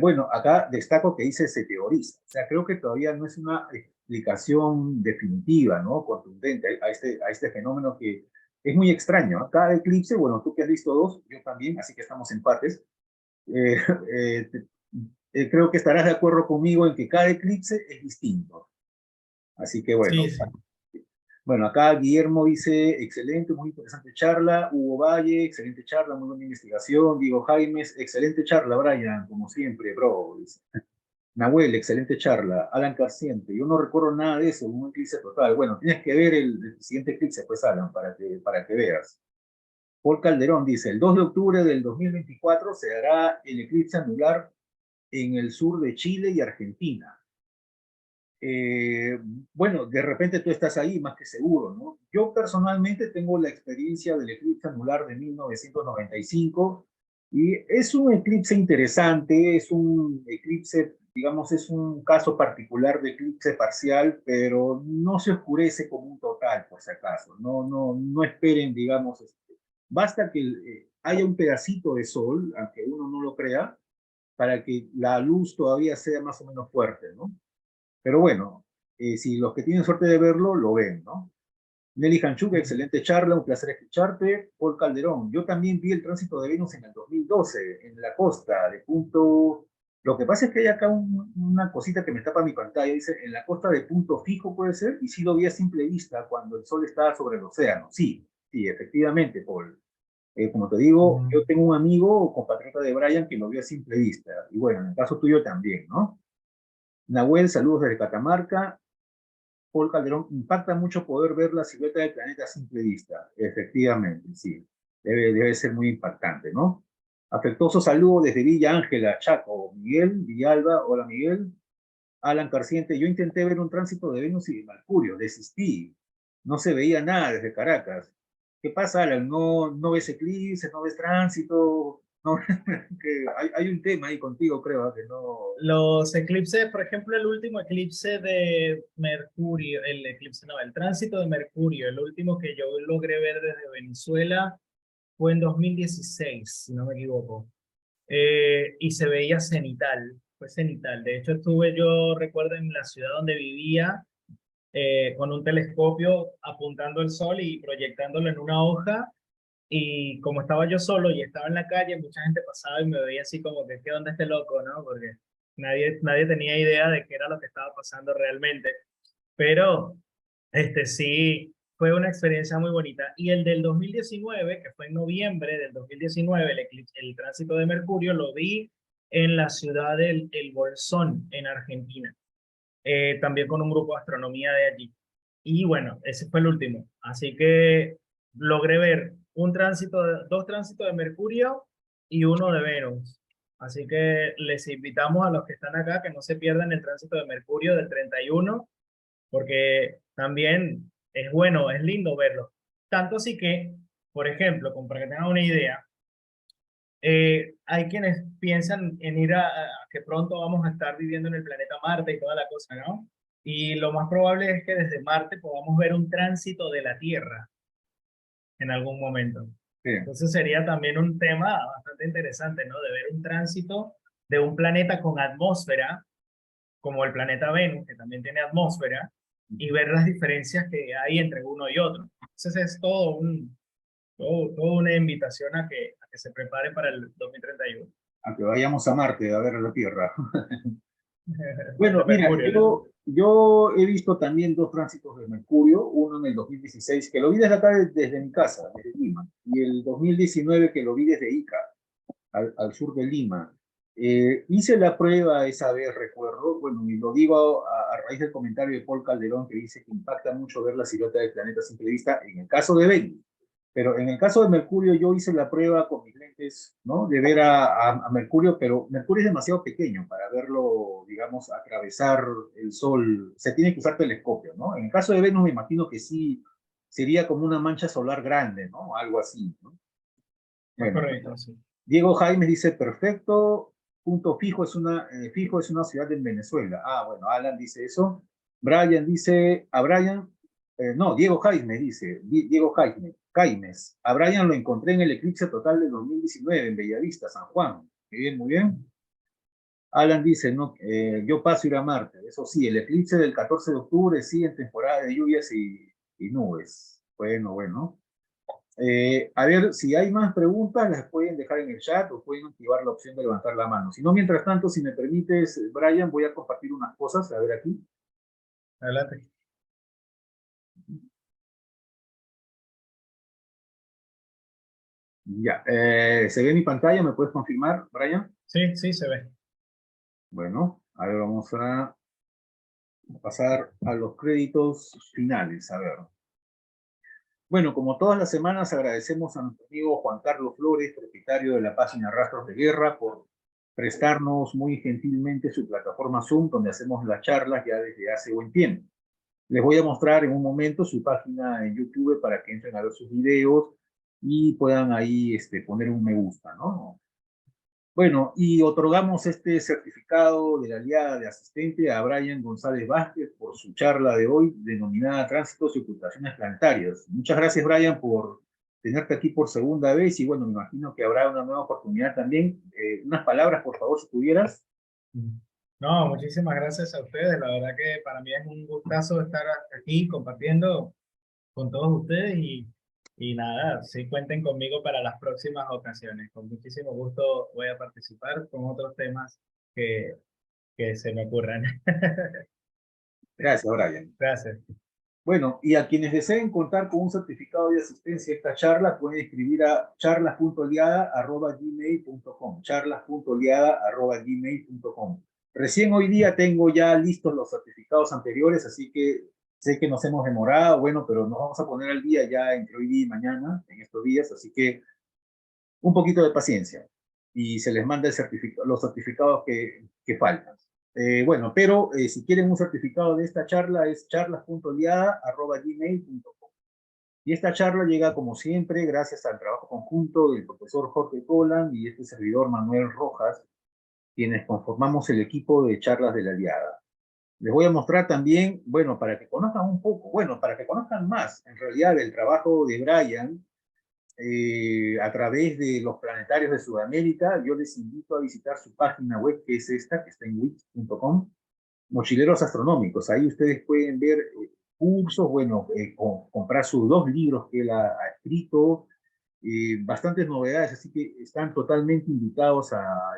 Speaker 1: Bueno, acá destaco que dice se teoriza, o sea, creo que todavía no es una explicación definitiva, ¿no? Contundente a este fenómeno que es muy extraño, ¿no? Cada eclipse, bueno, tú que has visto dos, yo también, así que estamos en empates, eh, eh, creo que estarás de acuerdo conmigo en que cada eclipse es distinto. Así que
Speaker 2: Sí,
Speaker 1: bueno,
Speaker 2: sí.
Speaker 1: bueno, acá Guillermo dice, excelente, muy interesante charla. Hugo Valle, excelente charla, muy buena investigación. Diego Jaimes, excelente charla, Brian, como siempre, bro. Dice. Nahuel, excelente charla. Alan Carciente, yo no recuerdo nada de eso, un eclipse total. Bueno, tienes que ver el siguiente eclipse, pues, Alan, para que veas. Paul Calderón dice, el 2 de octubre del 2024 se dará el eclipse anular en el sur de Chile y Argentina. Eh, bueno, de repente tú estás ahí, más que seguro, ¿no? Yo personalmente tengo la experiencia del eclipse anular de 1995 y es un eclipse interesante, es un eclipse, digamos, es un caso particular de eclipse parcial, pero no se oscurece como un total, por si acaso. No esperen, digamos, basta que haya un pedacito de sol, aunque uno no lo crea, para que la luz todavía sea más o menos fuerte, ¿no? Pero bueno, si los que tienen suerte de verlo, lo ven, ¿no? Nelly Hanchuga, excelente charla, un placer escucharte. Paul Calderón, yo también vi el tránsito de Venus en el 2012, en la costa, de punto... Lo que pasa es que hay acá una cosita que me tapa mi pantalla, dice, en la costa de punto fijo puede ser, y sí lo vi a simple vista cuando el sol estaba sobre el océano. Sí, sí, efectivamente, Paul. Como te digo, yo tengo un amigo, compatriota de Brian, que lo vio a simple vista, y bueno, en el caso tuyo también, ¿no? Nahuel, saludos desde Catamarca. Paul Calderón, impacta mucho poder ver la silueta del planeta a simple vista. Efectivamente, sí. debe ser muy impactante, ¿no? Afectuoso saludo desde Villa Ángela, Chaco. Miguel Villalba, hola Miguel. Alan Carciente, yo intenté ver un tránsito de Venus y de Mercurio, desistí. No se veía nada desde Caracas. ¿Qué pasa, Alan? ¿No ves eclipses, no ves tránsito? No, que hay un tema ahí contigo, creo, que no...
Speaker 2: Los eclipses, por ejemplo, el último eclipse de Mercurio, el eclipse, no, el tránsito de Mercurio, el último que yo logré ver desde Venezuela fue en 2016, si no me equivoco. Y se veía cenital, fue cenital. De hecho, estuve, yo recuerdo, en la ciudad donde vivía, con un telescopio apuntando el sol y proyectándolo en una hoja. Y como estaba yo solo y estaba en la calle, mucha gente pasaba y me veía así como que, ¿qué onda este loco, no? Porque nadie tenía idea de qué era lo que estaba pasando realmente. Pero sí, fue una experiencia muy bonita. Y el del 2019, que fue en noviembre del 2019, el tránsito de Mercurio, lo vi en la ciudad del El Bolsón, en Argentina, también con un grupo de astronomía de allí. Y bueno, ese fue el último. Así que logré ver dos tránsitos de Mercurio y uno de Venus. Así que les invitamos a los que están acá que no se pierdan el tránsito de Mercurio del 31, porque también es bueno, es lindo verlo. Tanto así que, por ejemplo, como para que tengan una idea, hay quienes piensan en ir a que pronto vamos a estar viviendo en el planeta Marte y toda la cosa, ¿no? Y lo más probable es que desde Marte podamos ver un tránsito de la Tierra en algún momento.
Speaker 1: Sí.
Speaker 2: Entonces sería también un tema bastante interesante, ¿no? De ver un tránsito de un planeta con atmósfera, como el planeta Venus, que también tiene atmósfera, y ver las diferencias que hay entre uno y otro. Entonces es toda una invitación a que se prepare para el 2031.
Speaker 1: A que vayamos a Marte a ver la Tierra.
Speaker 2: De
Speaker 1: Bueno, mira,
Speaker 2: Mercurio, ¿no?
Speaker 1: yo he visto también dos tránsitos de Mercurio, uno en el 2016, que lo vi desde acá, desde mi casa, desde Lima, y el 2019 que lo vi desde Ica, al sur de Lima. Hice la prueba esa vez, recuerdo, bueno, y lo digo a raíz del comentario de Paul Calderón, que dice que impacta mucho ver la silueta del planeta a simple vista, en el caso de Venus. Pero en el caso de Mercurio, yo hice la prueba con mis lentes, ¿no? De ver a Mercurio, pero Mercurio es demasiado pequeño para verlo, digamos, atravesar el Sol. Se tiene que usar telescopio, ¿no? En el caso de Venus, me imagino que sí sería como una mancha solar grande, ¿no? Algo así, ¿no?
Speaker 2: Es
Speaker 1: Bueno,
Speaker 2: correcto, sí.
Speaker 1: Diego Jaime dice, perfecto, punto fijo es una ciudad en Venezuela. Ah, bueno, Alan dice eso. Brian dice, a Brian, no, Diego Jaime dice, Diego Jaime, Jaimes, a Brian lo encontré en el eclipse total de 2019 en Bellavista, San Juan. Muy bien, muy bien. Alan dice, no, yo paso a ir a Marte. Eso sí, el eclipse del 14 de octubre, sí, en temporada de lluvias y nubes. Bueno, bueno. A ver, si hay más preguntas, las pueden dejar en el chat o pueden activar la opción de levantar la mano. Si no, mientras tanto, si me permites, Brian, voy a compartir unas cosas. A ver aquí.
Speaker 2: Adelante.
Speaker 1: Ya. ¿Se ve mi pantalla? ¿Me puedes confirmar, Brian?
Speaker 2: Sí, sí, se ve.
Speaker 1: Bueno, a ver, vamos a pasar a los créditos finales. A ver. Bueno, como todas las semanas, agradecemos a nuestro amigo Juan Carlos Flores, propietario de la página Rastros de Guerra, por prestarnos muy gentilmente su plataforma Zoom, donde hacemos las charlas ya desde hace buen tiempo. Les voy a mostrar en un momento su página en YouTube para que entren a ver sus videos y puedan ahí poner un me gusta, ¿no? Bueno, y otorgamos este certificado de la aliada de asistente a Brian González Vázquez por su charla de hoy denominada Tránsitos y Ocultaciones Planetarias. Muchas gracias, Brian, por tenerte aquí por segunda vez y bueno, me imagino que habrá una nueva oportunidad también. Unas palabras, por favor, si pudieras.
Speaker 2: No, muchísimas gracias a ustedes. La verdad que para mí es un gustazo estar aquí compartiendo con todos ustedes y nada, sí cuenten conmigo para las próximas ocasiones. Con muchísimo gusto voy a participar con otros temas que se me ocurran.
Speaker 1: Gracias, Brian.
Speaker 2: Gracias.
Speaker 1: Bueno, y a quienes deseen contar con un certificado de asistencia a esta charla, pueden escribir a charlas.liada@gmail.com, charlas.liada@gmail.com. Recién hoy día tengo ya listos los certificados anteriores, así que sé que nos hemos demorado, bueno, pero nos vamos a poner al día ya entre hoy día y mañana, en estos días, así que un poquito de paciencia y se les manda los certificados que faltan. Bueno, pero si quieren un certificado de esta charla es charlas.liada@gmail.com. Y esta charla llega, como siempre, gracias al trabajo conjunto del profesor Jorge Colan y este servidor Manuel Rojas, quienes conformamos el equipo de charlas de la Aliada. Les voy a mostrar también, bueno, para que conozcan un poco, bueno, para que conozcan más, en realidad, del trabajo de Brian, a través de los planetarios de Sudamérica. Yo les invito a visitar su página web, que es esta, que está en wix.com, Mochileros Astronómicos. Ahí ustedes pueden ver cursos, bueno, comprar sus 2 libros que él ha escrito, bastantes novedades, así que están totalmente invitados a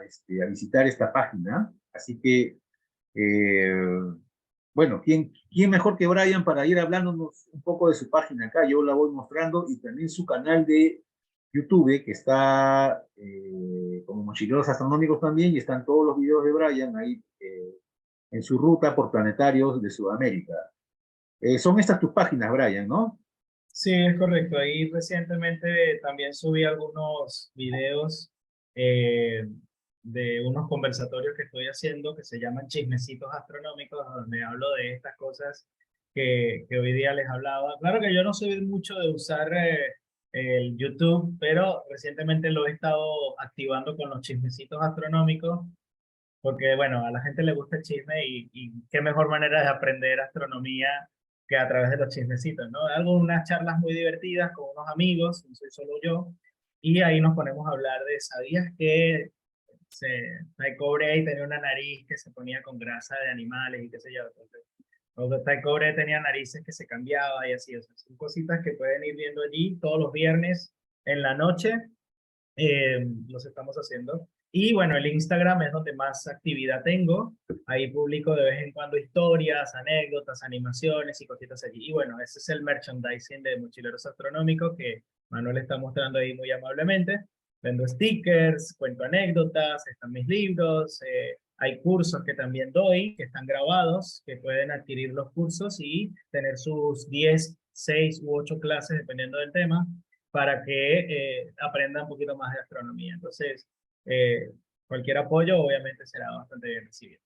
Speaker 1: visitar esta página. Así que, eh, bueno, ¿quién mejor que Brian para ir hablándonos un poco de su página acá? Yo la voy mostrando y también su canal de YouTube, que está como Mochileros Astronómicos también, y están todos los videos de Brian ahí en su ruta por planetarios de Sudamérica. Son estas tus páginas, Brian, ¿no?
Speaker 2: Sí, es correcto. Ahí recientemente también subí algunos videos eh, de unos conversatorios que estoy haciendo que se llaman Chismecitos Astronómicos, donde hablo de estas cosas que hoy día les hablaba. Claro que yo no soy mucho de usar el YouTube, pero recientemente lo he estado activando con los Chismecitos Astronómicos, porque bueno, a la gente le gusta el chisme y qué mejor manera de aprender astronomía que a través de los chismecitos, ¿no? Hago unas charlas muy divertidas con unos amigos, no soy solo yo, y ahí nos ponemos a hablar de, ¿sabías que Tycho Brahe tenía una nariz que se ponía con grasa de animales y qué sé yo? Entonces, o que Tycho Brahe tenía narices que se cambiaba y así, o sea, son cositas que pueden ir viendo allí todos los viernes en la noche, los estamos haciendo. Y bueno, el Instagram es donde más actividad tengo. Ahí publico de vez en cuando historias, anécdotas, animaciones y cositas allí. Y bueno, ese es el merchandising de Mochileros Astronómicos que Manuel está mostrando ahí muy amablemente. Vendo stickers, cuento anécdotas, están mis libros, hay cursos que también doy, que están grabados, que pueden adquirir los cursos y tener sus 10, 6 u 8 clases, dependiendo del tema, para que aprendan un poquito más de astronomía. Entonces, eh, cualquier apoyo obviamente será bastante bien recibido.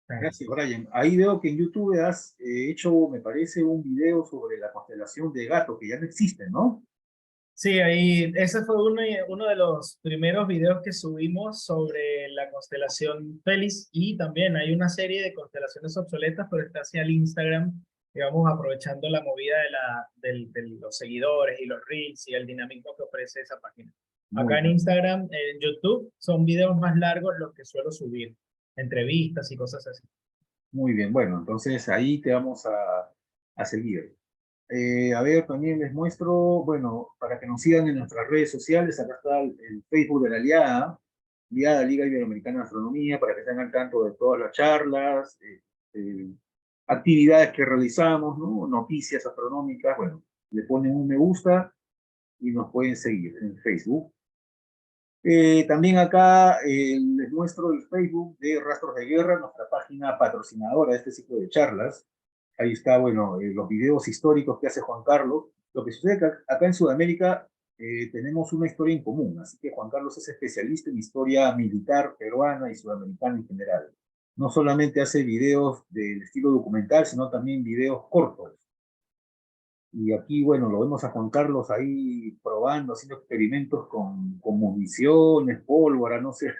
Speaker 1: Gracias, Brian. Ahí veo que en YouTube has hecho, me parece, un video sobre la constelación de Gato, que ya no existe, ¿no?
Speaker 2: Sí, ahí, ese fue uno de los primeros videos que subimos sobre la constelación Félix, y también hay una serie de constelaciones obsoletas, pero está hacia el Instagram, digamos, aprovechando la movida de los seguidores y los reels y el dinamismo que ofrece esa página.
Speaker 1: Muy
Speaker 2: Acá en
Speaker 1: bien,
Speaker 2: Instagram, en YouTube, son videos más largos los que suelo subir, entrevistas y cosas así.
Speaker 1: muy bien. Bueno, entonces ahí te vamos a seguir. A ver, también les muestro, bueno, para que nos sigan en nuestras redes sociales, acá está el Facebook de la Aliada, Aliada Liga Iberoamericana de Astronomía, para que estén al tanto de todas las charlas, eh, actividades que realizamos, ¿no? Noticias astronómicas, bueno, le ponen un me gusta y nos pueden seguir en Facebook. También acá les muestro el Facebook de Rastros de Guerra, nuestra página patrocinadora de este ciclo de charlas. Ahí está, bueno, los videos históricos que hace Juan Carlos. Lo que sucede que acá en Sudamérica tenemos una historia en común, así que Juan Carlos es especialista en historia militar peruana y sudamericana en general. No solamente hace videos del estilo documental, sino también videos cortos. Y aquí, bueno, lo vemos a Juan Carlos ahí probando, haciendo experimentos con municiones, pólvora, no sé.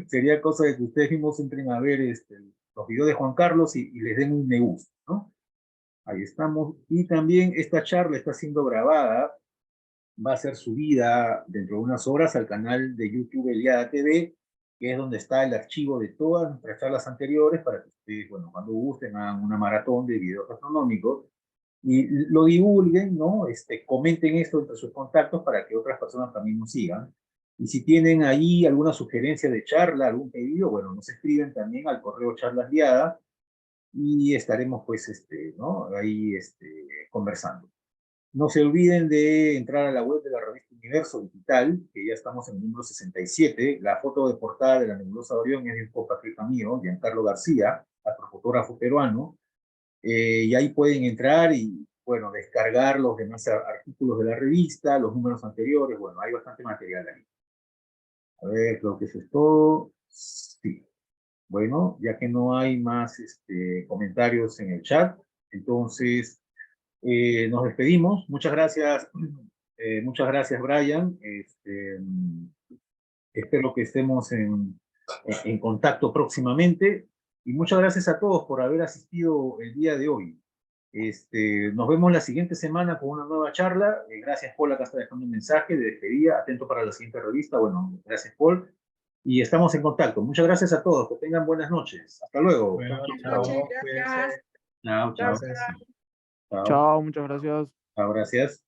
Speaker 1: Sería cosa de que ustedes mismos entren a ver los videos de Juan Carlos y les den un me gusta, ¿no? Ahí estamos. Y también esta charla está siendo grabada, va a ser subida dentro de unas horas al canal de YouTube Eliada TV, que es donde está el archivo de todas nuestras charlas anteriores para que ustedes, bueno, cuando gusten, hagan una maratón de videos astronómicos y lo divulguen, ¿no? Comenten esto entre sus contactos para que otras personas también nos sigan. Y si tienen ahí alguna sugerencia de charla, algún pedido, bueno, nos escriben también al correo charlasguiada y estaremos, pues, ¿no? Ahí, conversando. No se olviden de entrar a la web de la revista Universo Digital, que ya estamos en el número 67. La foto de portada de la nebulosa de Orión es de un compatriota mío, Giancarlo García, astrofotógrafo peruano, y ahí pueden entrar y bueno, descargar los demás artículos de la revista, los números anteriores, bueno, hay bastante material ahí. A ver, creo que eso es todo. Sí. Bueno, ya que no hay más comentarios en el chat, entonces nos despedimos. Muchas gracias, Brian. Espero que estemos en contacto próximamente. Y muchas gracias a todos por haber asistido el día de hoy. Nos vemos la siguiente semana con una nueva charla. Gracias, Paul. Acá está dejando un mensaje de despedida. Atento para la siguiente revista. Bueno, gracias, Paul. Y estamos en contacto. Muchas gracias a todos. Que tengan buenas noches. Hasta luego.
Speaker 2: Bueno,
Speaker 1: Chao,
Speaker 2: chao,
Speaker 1: chao.
Speaker 3: Noches, gracias.
Speaker 2: cuídense.
Speaker 1: Chao, chao.
Speaker 2: Gracias.
Speaker 1: Chao.
Speaker 4: Chao, muchas gracias.
Speaker 1: Chao, gracias.